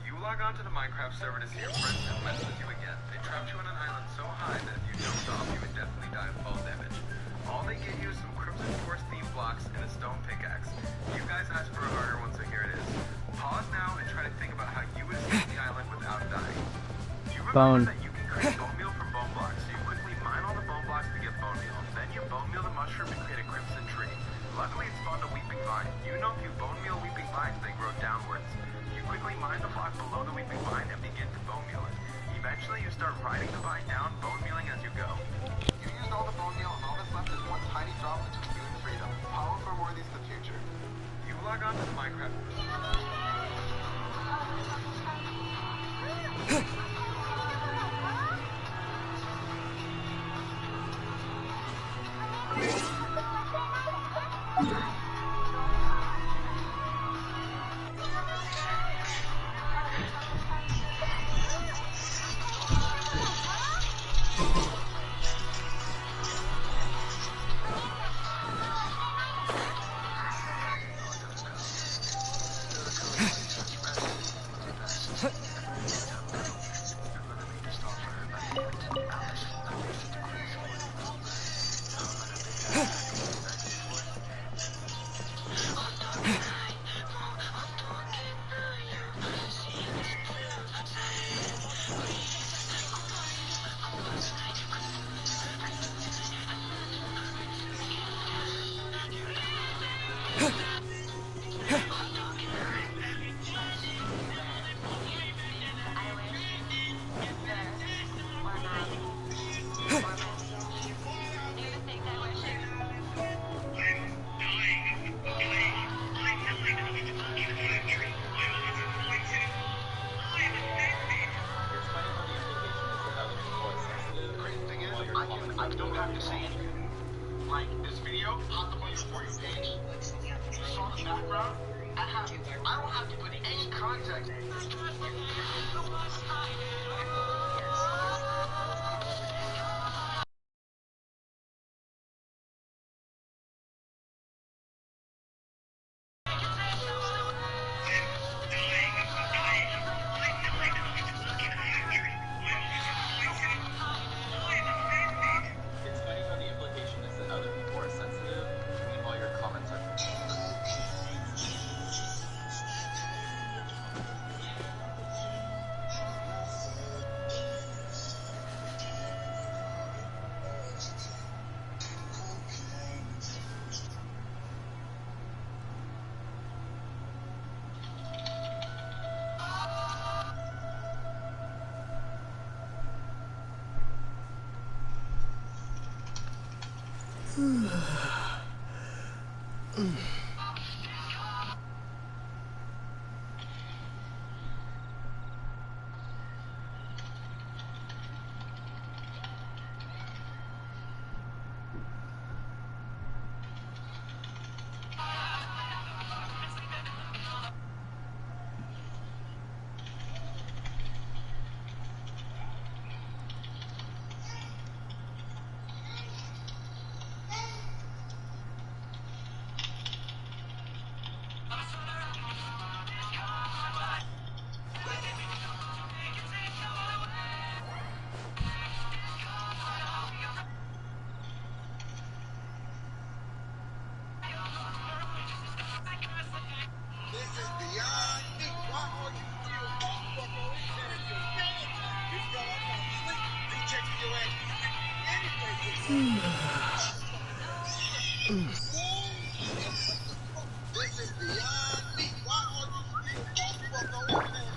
You log on to the Minecraft server to see your friends and mess with you again. They trapped you on an island so high that if you jumped off, you would definitely die of fall damage. All they give you is some Crimson Force themed blocks and a stone pickaxe. You guys asked for a harder one, so here it is. Pause now and try to think about how you would escape the island without dying. You remember that you can create bone meal from bone blocks, so you quickly mine all the bone blocks to get bone meal. Then you bone meal the mushroom and create a crimson tree. Luckily it spawned a weeping vine. You know if you bone meal weeping vines, they grow downwards. You quickly mine the block below the weeping vine and begin to bone meal it. Eventually you start riding the vine down, bone mealing as you go. You used all the bone meal and all that's left is one tiny drop between you and freedom. Power for worthies in the future. You log on to the Minecraft... I don't have to say anything. Like this video, popped up on your For You page. You saw the background. I don't have to put any context.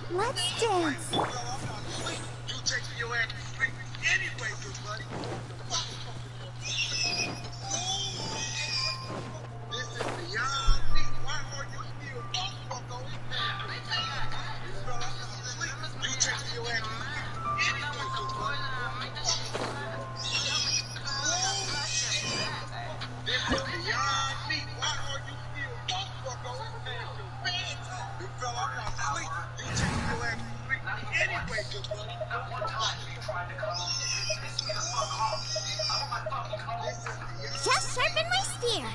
Let's dance. Just sharpen my spear.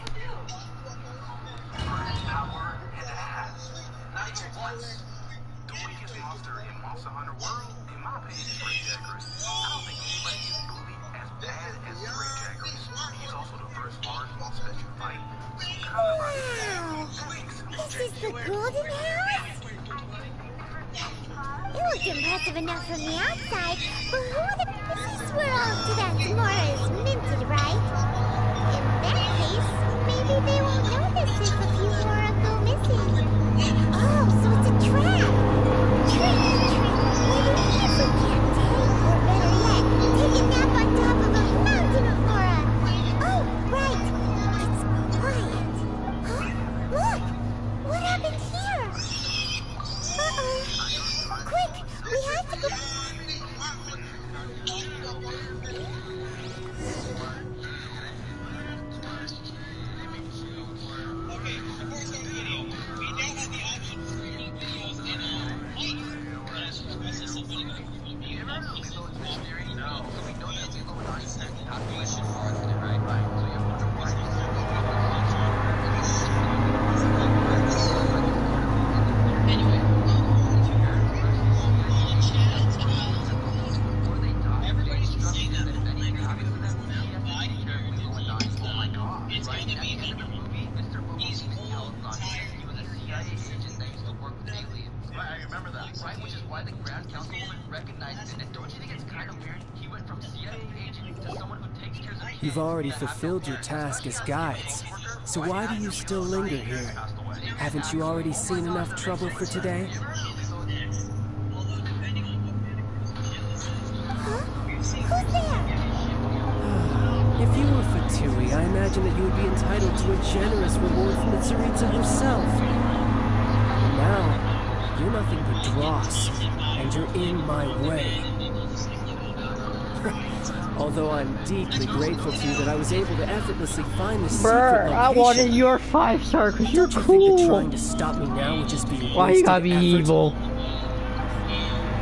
The weakest monster in Monster Hunter World, in my opinion, is Rainjackers. I don't think anybody is bullied as bad as Rainjackers. He's also the first large monster that you fight. Wow! This is the golden house? It looked impressive enough from the outside, but who are the... This is where all of Mora is minted, right? In that case, maybe they won't notice if a few Mora go missing. Oh, so it's a trap! Trick! Maybe if we can't take, or better yet, take a nap on top of a mountain of Mora! Oh, right! It's quiet. Huh? Look! What happened here? Uh-oh. Quick! We have to go... You've already fulfilled your task as guides, so why do you still linger here? Haven't you already seen enough trouble for today? Who's there? If you were Fatui, I imagine that you would be entitled to a generous reward from the Tsaritsa herself. Now, you're nothing but dross, and you're in my way. Although I'm deeply grateful to you that I was able to effortlessly find the secret location. I wanted your 5-star because you're Don't you cool. think that trying to stop me now would just be Why you gotta be effort? evil?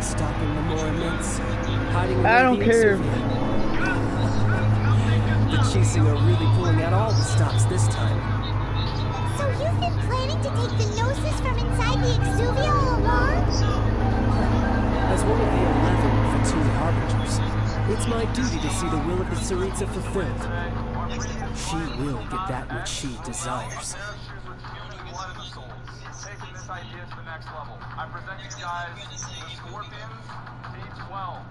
Stopping the more immense, hiding I don't the care. The Chising are really pulling out all the stops this time. So you've been planning to take the Gnosis from inside the Exuvia all along? As one of the 11 Fatui Harbingers, it's my duty to see the will of the Tsaritsa fulfilled. She will get that which she desires. Taking this idea to the next level. I present you guys the Scorpions, D12.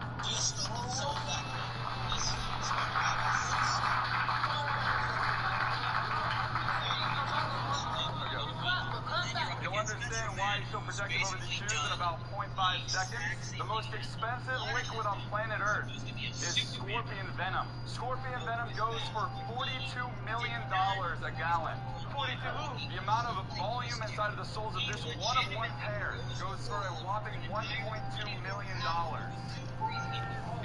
You'll understand why Why are you so protective over these shoes in about 0.5 seconds? The most expensive liquid on planet Earth is scorpion venom. Scorpion venom goes for $42 million a gallon. 42. The amount of volume inside of the soles of this one-of-one pair goes for a whopping $1.2 million.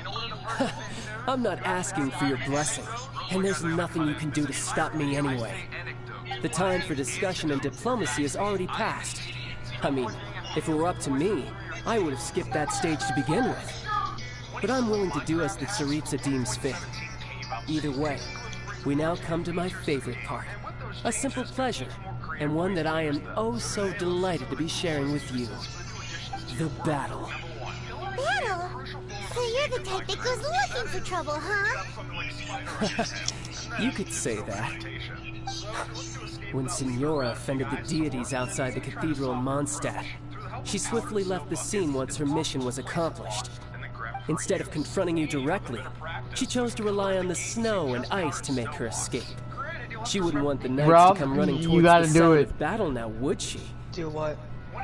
In order to purchase these shoes, I'm not asking for your blessing, and there's nothing you can do to stop me anyway. The time for discussion and diplomacy has already passed. I mean, if it were up to me, I would have skipped that stage to begin with. But I'm willing to do as the Tsaritsa deems fit. Either way, we now come to my favorite part. A simple pleasure, and one that I am oh so delighted to be sharing with you. The battle. Battle? So you're the type that goes looking for trouble, huh? You could say that. When Signora offended the deities outside the cathedral in Mondstadt, she swiftly left the scene once her mission was accomplished. Instead of confronting you directly, she chose to rely on the snow and ice to make her escape. She wouldn't want the knights to come running towards the site of battle now, would she? Do what?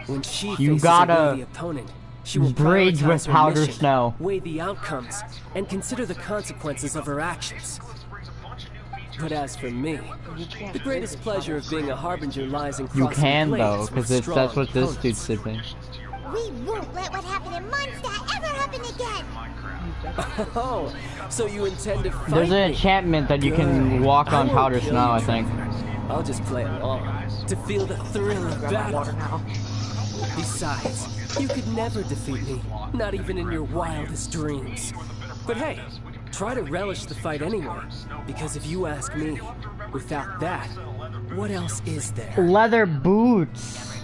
When she You faces gotta a worthy opponent, she will bridge with prioritize her powder mission, snow. weigh the outcomes, and consider the consequences of her actions. But as for me, the greatest pleasure of being a harbinger lies in crossing You can blades though, with because that's what this opponents. dude's sipping. We won't let what happened in Mondstadt ever happen again! Oh, so you intend to fight There's an me? enchantment that you can Good. walk on I powder won't kill snow, you, I think. I'll just play along, to feel the thrill of battle. Besides, you could never defeat me, not even in your wildest dreams. But hey, try to relish the fight anyway, because if you ask me, without that, what else is there? Leather boots.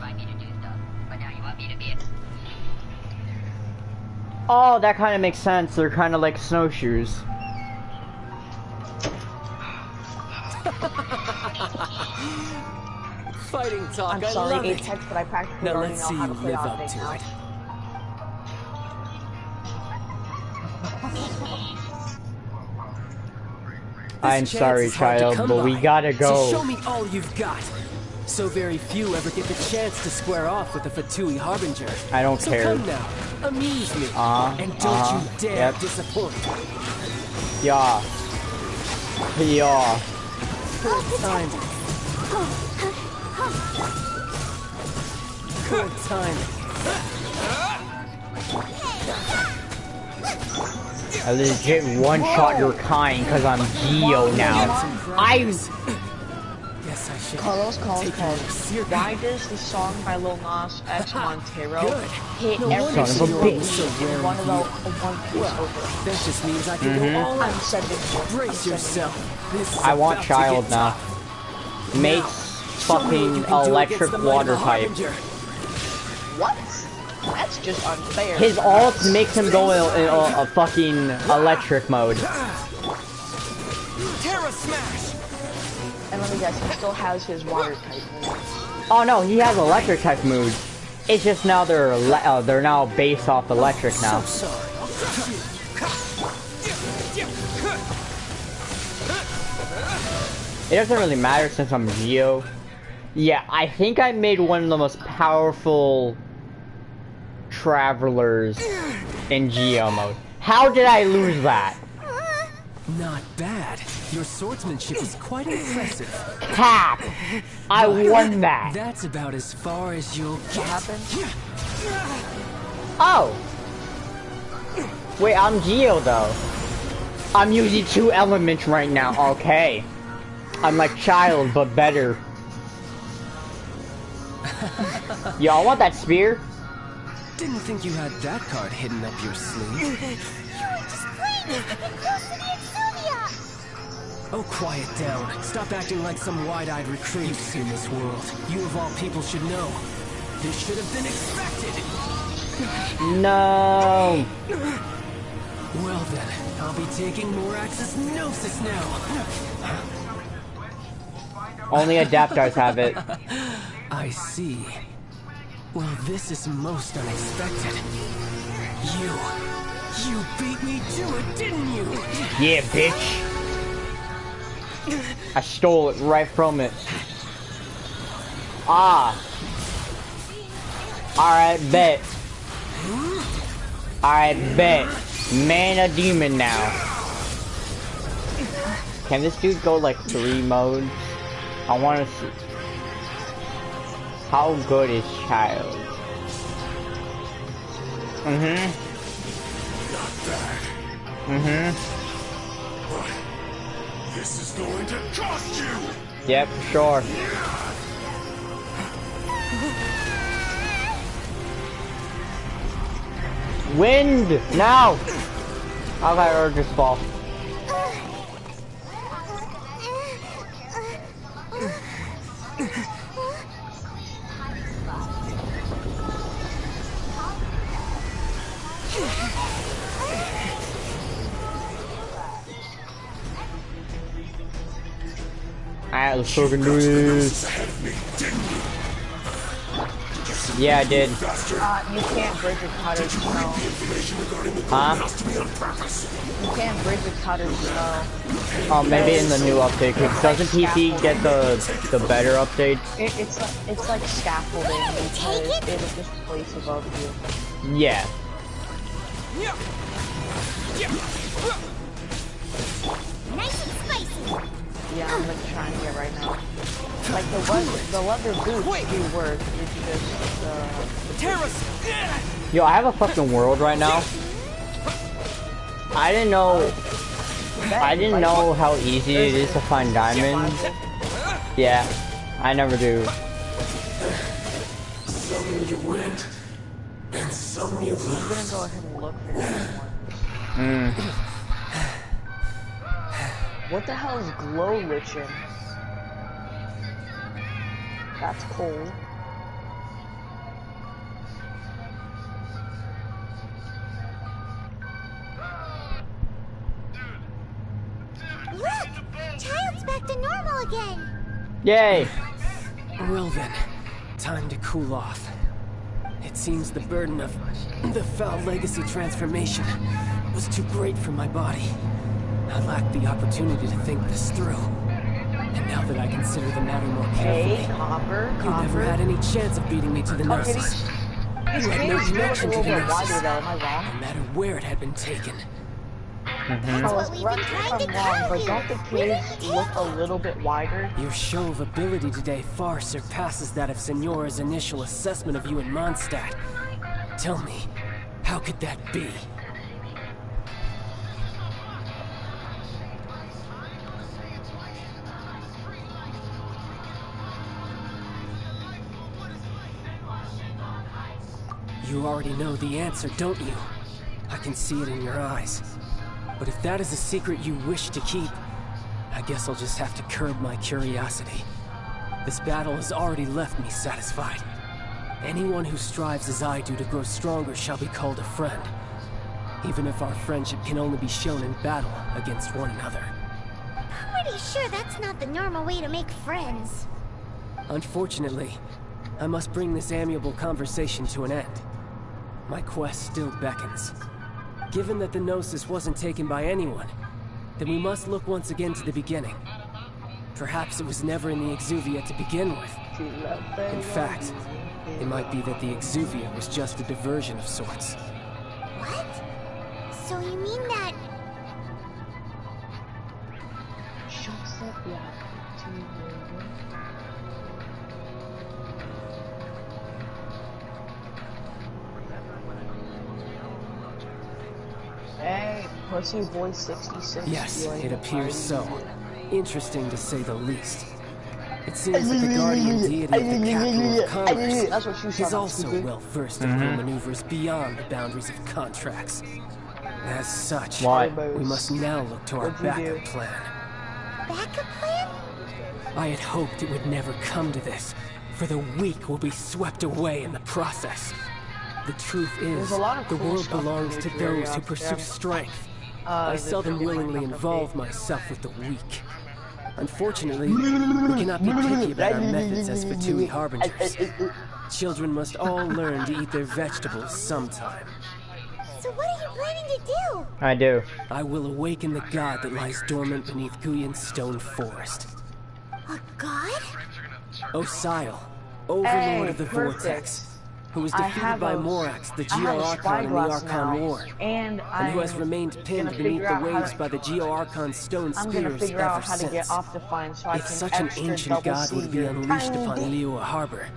Oh, that kind of makes sense. They're kind of like snowshoes. Fighting talk, I'm I sorry, love it. Apex, but I practically Now already let's know see how you to play live all up day to now. it. I'm This chance sorry, is hard to child, come but we by. gotta So go. show me all you've got. So very few ever get the chance to square off with a Fatui Harbinger. I don't so care. Come now, amuse me, and don't you dare Yep. disappoint. Yeah. Yeah. Good time. Good time. I legit one-shot your kind because I'm Geo now. Guess I should Carlos calls take called your Why does the song by Lil Nas X Montero Good. hit No every wonder single you're week so in rare one in of view. the One Piece over? That just means I can go all I'm out. sending you. Brace yourself. This is I want about to child get now. tough. Mates Show me what you fucking can do electric against the might of water a type. Harbinger. What? That's just unfair. His ult makes him go in a fucking electric mode. Terra Smash! And let me guess, he still has his water type move. Oh no, he has electric type moves. It's just now they're now based off electric now. It doesn't really matter since I'm Geo. Yeah, I think I made one of the most powerful travelers in Geo mode. How did I lose that? Not bad. Your swordsmanship is quite impressive. Cap! I won that! That's about as far as you'll get. Oh! Wait, I'm Geo though. I'm using 2 elements right now, okay. I'm like child, but better. Yo, I want that spear. Didn't think you had that card hidden up your sleeve. Oh, quiet down. Stop acting like some wide-eyed recruit. You've seen this world. You of all people should know. This should have been expected. No. Well then, I'll be taking more Axis Gnosis now. Only Adaptars have it. I see. Well, this is most unexpected. You beat me to it, didn't you? Yeah, bitch. I stole it right from it. Ah. Alright, bet. Alright, bet. Man a demon now. Can this dude go like 3 modes? I wanna see. How good is Child? Mm-hmm. Not bad. Mm-hmm. But this is going to cost you! Yep, sure. Wind! Now! Okay, or just fall. Alright, let's fucking do this. Yeah, I did. You can't bridge with powdered snow. Huh? You can't bridge with powdered snow. Oh, maybe in the new update. Cause doesn't PC get the better updates? It's like scaffolding because it'll just place above you. Yeah. Nice and spicy. Yeah, I'm like trying to get right now. Like the leather boots do work. It's just Yo, I have a fucking world right now. I didn't know how easy it is to find diamonds. Yeah, I never do. Some you win, and some you lose. I'm gonna go ahead and look for this one. What the hell is glow lichen? That's cool. Look! Child's back to normal again! Yay! Well then, time to cool off. It seems the burden of the foul legacy transformation was too great for my body. I lacked the opportunity to think this through. And now that I consider the matter more carefully, you never had any chance of beating me to the Gnosis. You had no connection to the Gnosis, no matter where it had been taken. Correct if I'm wrong, but don't the caves look a little bit wider? Your show of ability today far surpasses that of Signora's initial assessment of you in Mondstadt. Tell me, how could that be? You already know the answer, don't you? I can see it in your eyes. But if that is a secret you wish to keep, I guess I'll just have to curb my curiosity. This battle has already left me satisfied. Anyone who strives as I do to grow stronger shall be called a friend, even if our friendship can only be shown in battle against one another. Pretty sure that's not the normal way to make friends. Unfortunately, I must bring this amiable conversation to an end. My quest still beckons. Given that the Gnosis wasn't taken by anyone, then we must look once again to the beginning. Perhaps it was never in the Exuvia to begin with. In fact, it might be that the Exuvia was just a diversion of sorts. What? So you mean that... Hey, Pussy Boy 66. Yes, it appears so. Interesting to say the least. It seems that the guardian deity of the capital of commerce is also well versed in maneuvers beyond the boundaries of contracts. As such, we must now look to our backup plan. Backup plan? I had hoped it would never come to this, for the weak will be swept away in the process. The truth is, the world belongs to those who pursue strength. I seldom willingly involve myself with the weak. Unfortunately, we cannot be picky about our methods as Fatui Harbingers. Children must all learn to eat their vegetables sometime. So what are you planning to do? I do. I will awaken the god that lies dormant beneath Guyon's stone forest. A god? Osial, overlord of the vortex. who was I defeated have by a- Morax, the I have a Geo-Archon in the spyglass Archon now, War, and who has I'm remained gonna pinned beneath figure the out how waves to- by the Geo-Archon's stone I'm gonna spears figure ever out how to get since. off the fine so I If can such an extra ancient double god see were to be your unleashed tiny upon dick. Liyue Harbor,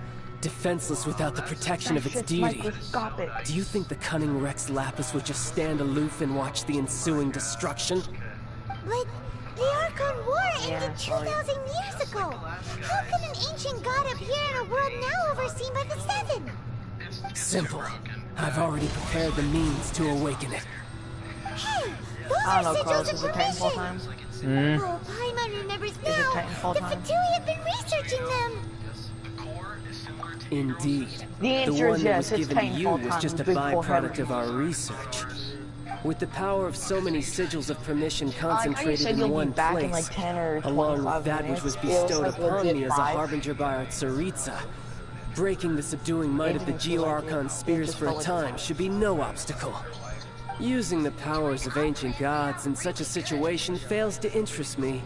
defenseless without the protection of its Shit's deity, microscopic. do you think the cunning Rex Lapis would just stand aloof and watch the ensuing destruction? But the Archon War ended 2,000 years ago. How could an ancient god appear in a world now overseen by the Seven? Simple. I've already prepared the means to awaken it. Hey, those I are don't know, Carlos, sigils is of it Titanfall permission. time? Oh, Paimon remembers now. Is it Titanfall The time? Fatui have been researching them. Indeed. The answer one is that yes, was it's given to you Titanfall was time, just a you big byproduct forehead. of our research. With the power of so many sigils of permission I concentrated said in you'll be one back place, in like 10 or along 25 with that which minutes. was It was bestowed like upon legit me as a 5. harbinger by our Tsaritsa, breaking the subduing might of the Geo-Archon spears for a time should be no obstacle. Using the powers of ancient gods in such a situation fails to interest me,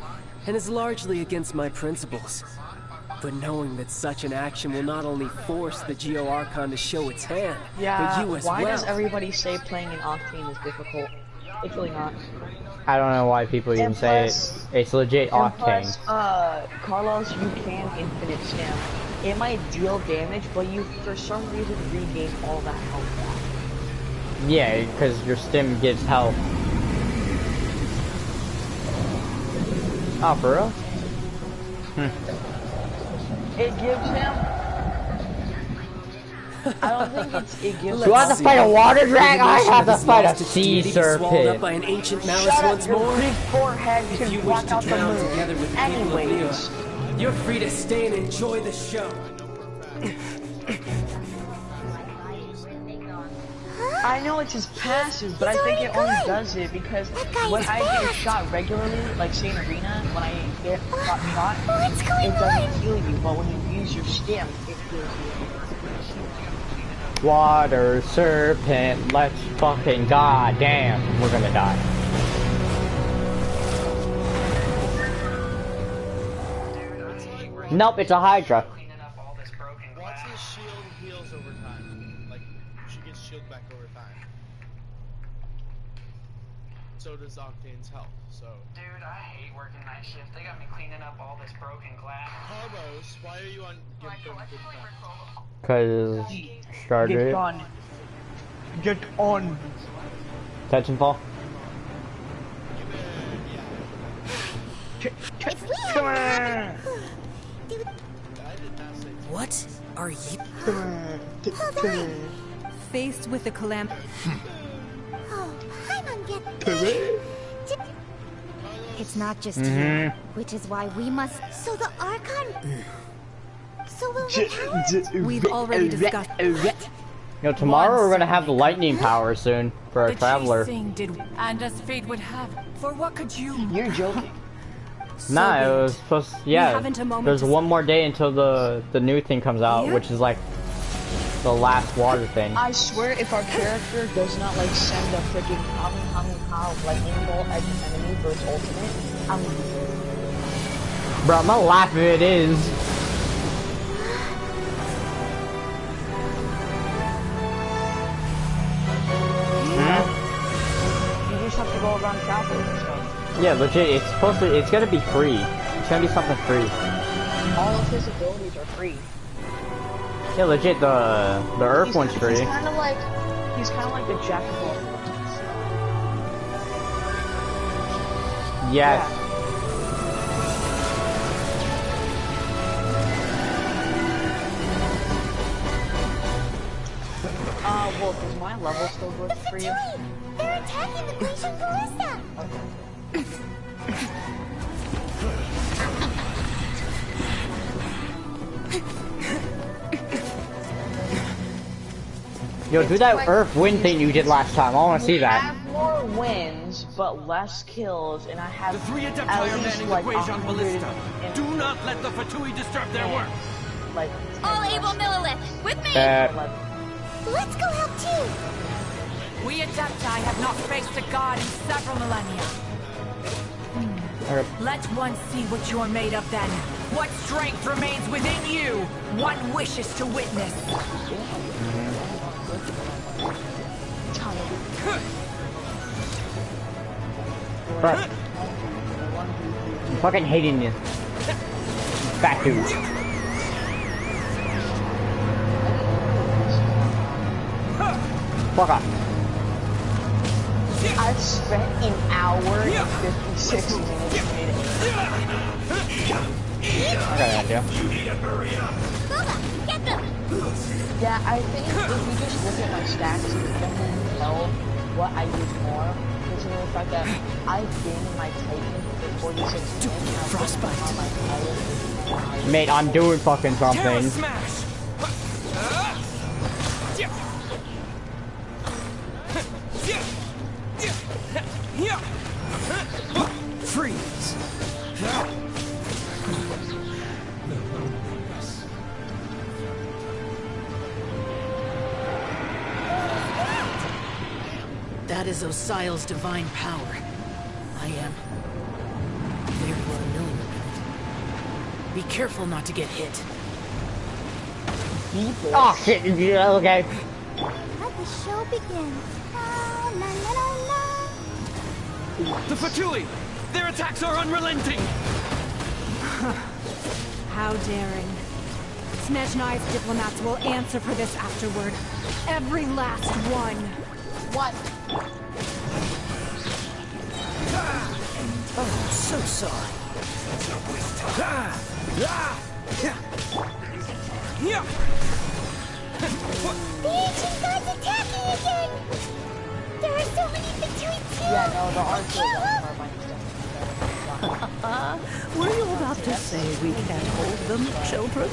and is largely against my principles. But knowing that such an action will not only force the Geo-Archon to show its hand, Yeah, but you as why well. does everybody say playing an Octane is difficult? It's really not. I don't know why people even say it. It's legit And Octane. plus, Carlos, you can infinite stem. It might deal damage, but you, for some reason, regain all that health back. Yeah, because your stim gives health. Oh, for real? It gives him... I don't think it gives him... Do I have to fight a water dragon? I have to fight a sea Swallowed up by serpent. an ancient malice Shut up, once your more. big forehead If can you wish block to out the drown moon. together with the people of Anyways. Liyue, you're free to stay and enjoy the show. I know it's his passive, but I think it only does it because when I get shot regularly, like say in arena, when I get shot, it doesn't heal you, but when you use your stim, it heals you. Water serpent, let's fucking goddamn. We're gonna die. Nope, it's a Hydra. Once his shield heals over time, like she gets shield back over time. So does Octane's health. So. Dude, I hate working night shift. They got me cleaning up all this broken glass. Carlos, why are you on Cause started Get it. on. Get on. Titanfall. Come on. What are you? Faced with the calamity. Oh, Paimon get... It's not just Mhm. you, which is why we must... So the Archon... So will the We've already discussed. Yo, tomorrow we're gonna have the lightning power soon for our traveler. Did and as fate would have. For what could you? You're joking. Nah, it was supposed. Yeah, haven't a moment there's to one more day until the new thing comes out, which is like the last water thing. I swear if our character does not like send a freaking lightning bolt as an enemy for its ultimate, I'm Bro, I'm gonna laugh if it is. you just have to go around traveling and stuff. Yeah, legit. It's supposed to. It's gonna be free. It's gonna be something free. All of his abilities are free. Yeah, legit. The Earth one's free. He's kind of like the jack of all trades. Yes. Well, does my level still work for you? They're attacking the Grecian ballista! Yo, do that Earth wind thing you did last time. I want to see I that. have more wins, but less kills, and I have The three Adepti at are least manning like the Guajon 100 Ballista. and- Do not let the Fatui disturb their work. Like All able Millilith, with me! Let's go help too! We Adepti have not faced a god in several millennia. Let one see what you're made of then. What strength remains within you? One wishes to witness. Bro. I'm fucking hating this. Fat dude. Fuck off. I spent an hour and 56 minutes waiting. I got an idea. Yeah, I think if you just look at my stats, you can definitely tell what I use more. Because of the fact that I've been in my Titan for 46 minutes, and I've been on my Titan. Mate, I'm doing fucking something. Freeze! That is Osial's divine power. I am very familiar with it. Be careful not to get hit. Oh shit, yeah, okay. Let the show begin. La, la, la, la. The Fatui! Their attacks are unrelenting! How daring. Snezhnai's diplomats will answer for this afterward. Every last one. What? Oh, so sorry. The ancient gods attacking again! There are so many Fatui too! Yeah, no, the archer Were you about to say we can't hold them, children?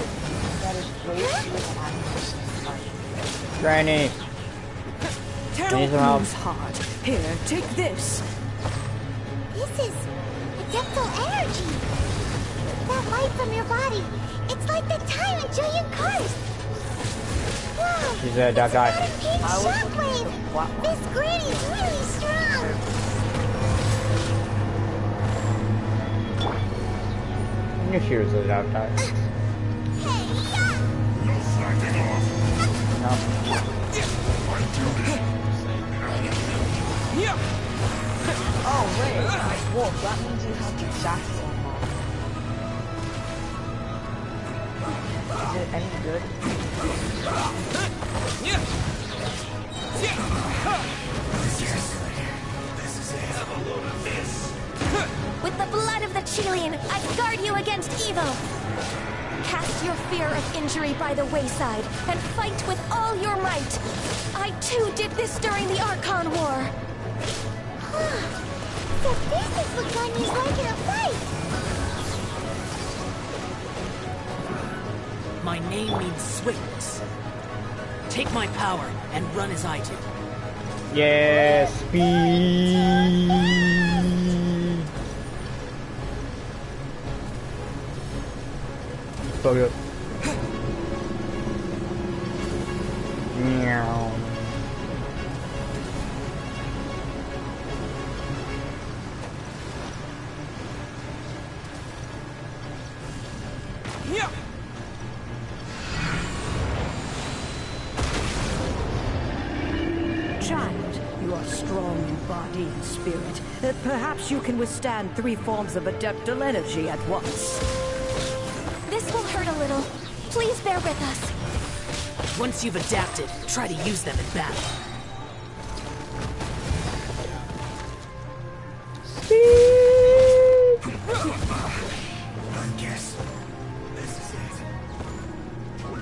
That is great. Granny. Need some help. Hard. Here, take this. This is adeptal energy! That light from your body, it's like the time in Julian Cars! Wow! She's a dark guy. Pink shockwave! This granny's really strong! I knew she was a dark guy. Oh, wait. Wolf, that means you have the exact same mod. Is it any good? With the blood of the Chilean, I guard you against evil! Cast your fear of injury by the wayside, and fight with all your might! I too did this during the Archon War! So this is what Ganya's like in a fight! My name means swiftness. Take my power and run as I do. Yes, speed. Fuck it. Meow. Child, you are strong in body and spirit. Perhaps you can withstand 3 forms of adeptal energy at once. This will hurt a little. Please bear with us. Once you've adapted, try to use them in battle. I guess this is it.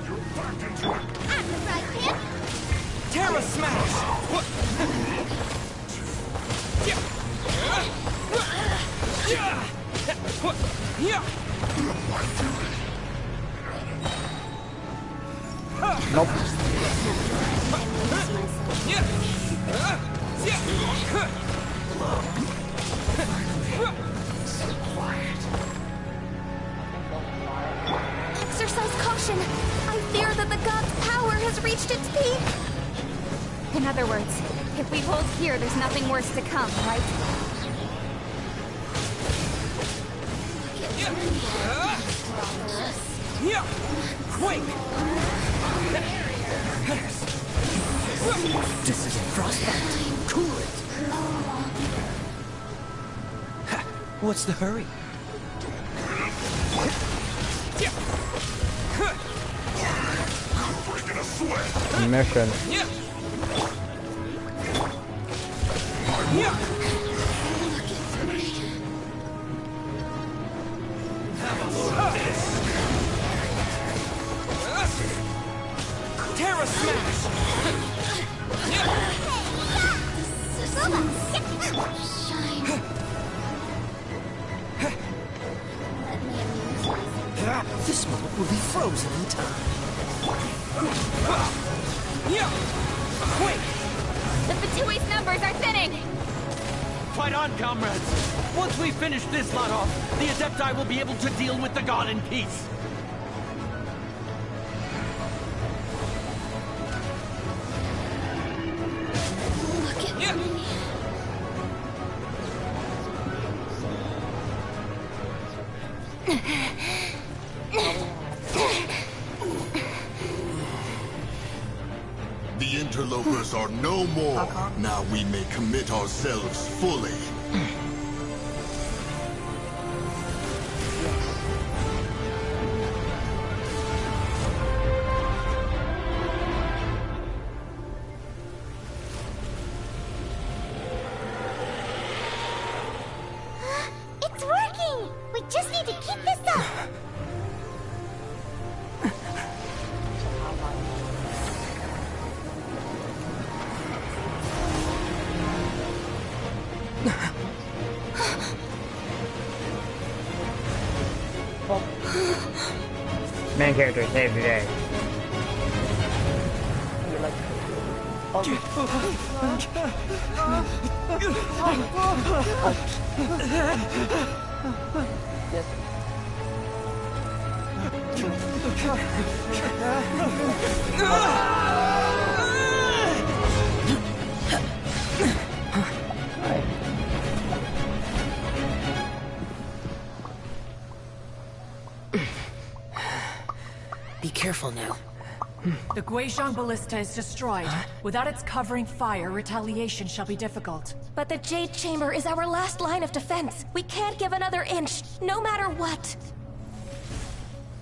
You're back into it. I'm the right hand! Terra Smash! Nope. Exercise caution. I fear that the god's power has reached its peak. In other words, if we hold here, there's nothing worse to come, right? Quake! This is a frostbite. Cool it. What's the hurry? Mission. Terra Smash! This moment will be frozen in time. Quick! The Fatui's numbers are thinning! Fight on, comrades! Once we finish this lot off, the Adepti will be able to deal with the god in peace. Look at me. The interlopers are no more. Now we may commit ourselves fully. It's working! We just need to keep this up! Main character saved the day. Be careful now. The Guizhong Ballista is destroyed. Without its covering fire, retaliation shall be difficult. But the Jade Chamber is our last line of defense. We can't give another inch, no matter what.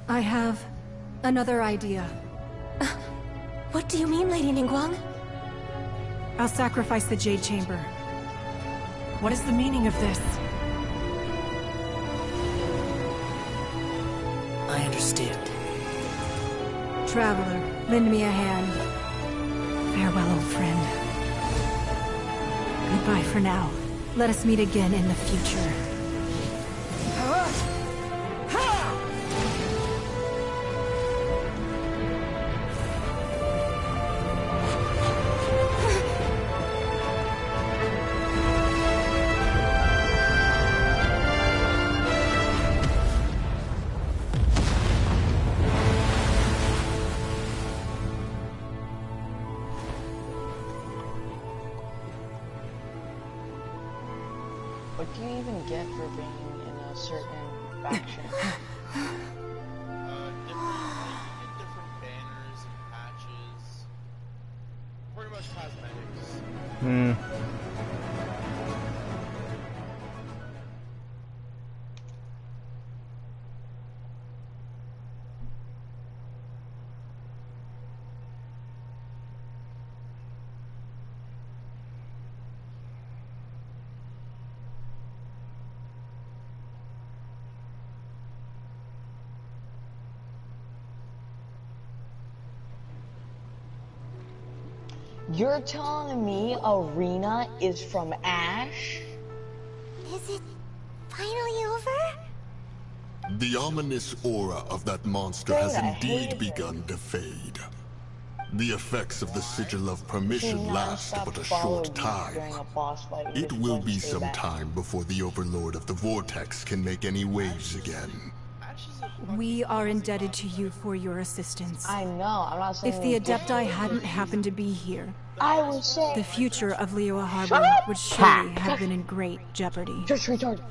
I have another idea. What do you mean, Lady Ningguang? I'll sacrifice the Jade Chamber. What is the meaning of this? I understand. Traveler, lend me a hand. Farewell, old friend. Goodbye for now. Let us meet again in the future. What do you even get for being in a certain faction? Different banners and patches. Pretty much cosmetics. You're telling me Arena is from Ash? Is it finally over? The ominous aura of that monster has indeed begun to fade. The effects of the Sigil of Permission last but a short time. It will be some time before the Overlord of the Vortex can make any waves again. We are indebted to you for your assistance. I know, I'm not saying if the Adepti hadn't happened to be here, I would say the future of Liyue Harbor would surely have been in great jeopardy. Just retard.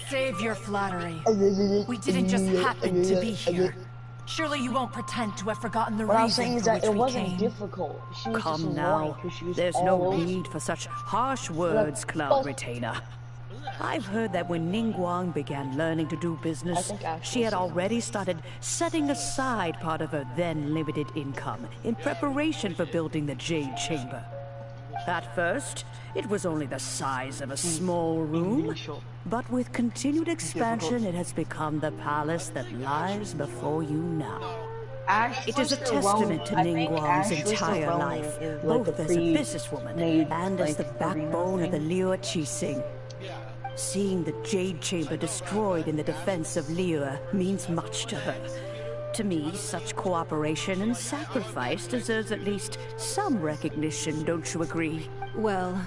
Save your flattery. We didn't just happen to be here. Surely you won't pretend to have forgotten the what I was saying reason is for that which it we wasn't came. difficult. She was just Come annoying now. because she was There's all no over. need for such harsh words, Cloud Retainer. I've heard that when Ningguang began learning to do business, she had already started setting aside part of her then limited income in preparation for building the Jade Chamber. At first, it was only the size of a small room, but with continued expansion, it has become the palace that lies before you now. It is a testament to Ningguang's entire life, both as a businesswoman and as the backbone of the Liu Qixing. Seeing the Jade Chamber destroyed in the defense of Liu means much to her. To me, such cooperation and sacrifice deserves at least some recognition, don't you agree? Well,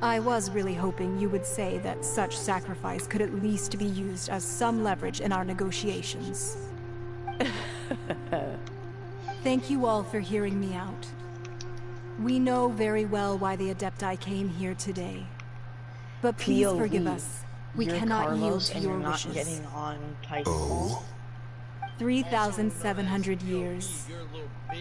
I was really hoping you would say that such sacrifice could at least be used as some leverage in our negotiations. Thank you all for hearing me out. We know very well why the Adepti came here today. But please POV. forgive us. We You're cannot Carlos yield to and your you're not wishes. getting on Titanfall. 3,700 years.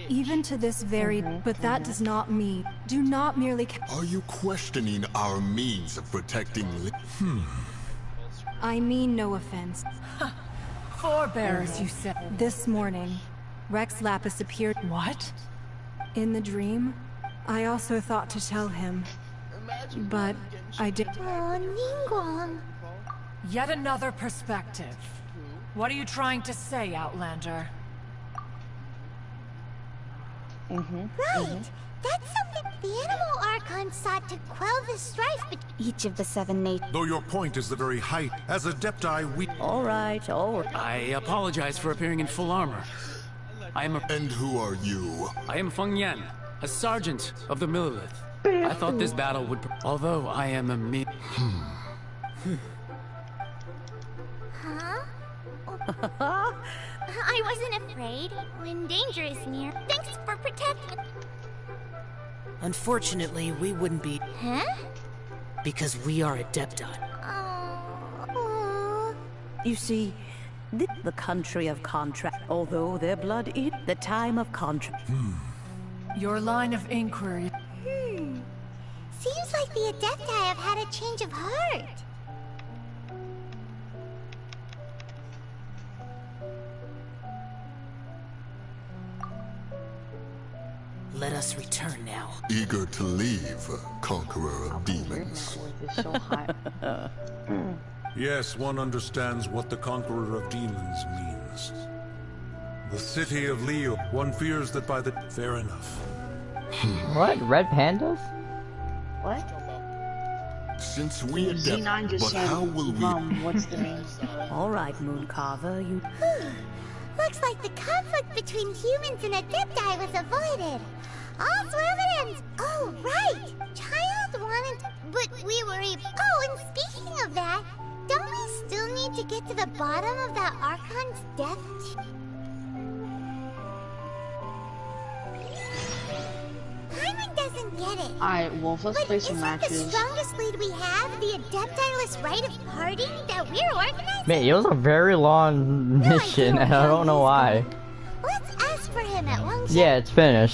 Even to this very... But that does not mean... Do not merely... Are you questioning our means of protecting I mean no offense. Forebears, you said. This morning, Rex Lapis appeared... What? In the dream, I also thought to tell him. But I did... Oh, Ningguang. Yet another perspective. What are you trying to say, Outlander? Right! That's something the Animal Archon sought to quell the strife between Each of the 7 nations. Though your point is the very height, as Adepti, we... All right. I apologize for appearing in full armor. I am a... And who are you? I am Feng Yan, a sergeant of the Millilith. I thought this battle would... Although I am a Huh? I wasn't afraid when danger is near. Thanks for protecting. Unfortunately, we wouldn't be... Huh? Because we are Adepti. Oh. You see, the country of contract, although their blood is the time of contract. Your line of inquiry. Seems like the Adepti have had a change of heart. Let us return now. Eager to leave, conqueror of demons. Yes, one understands what the Conqueror of Demons means. The city of Liu, one fears that by the... Fair enough. What? Red pandas? What? Since we Z9 just but said, how will we... what's the name? All right, Mooncarver, you... Looks like the conflict between humans and Adepti was avoided. All's well that ends. Oh, right. Child wanted... But we were able... Oh, and speaking of that, don't we still need to get to the bottom of that Archon's death? Paimon doesn't get it. Alright, Wolf, let's play some matches. The strongest lead we have, the Adepti-less right of parting that we're organizing? Man, it was a very long mission, and I don't know why. Let's ask for him at Wangzhou. Yeah, it's finished.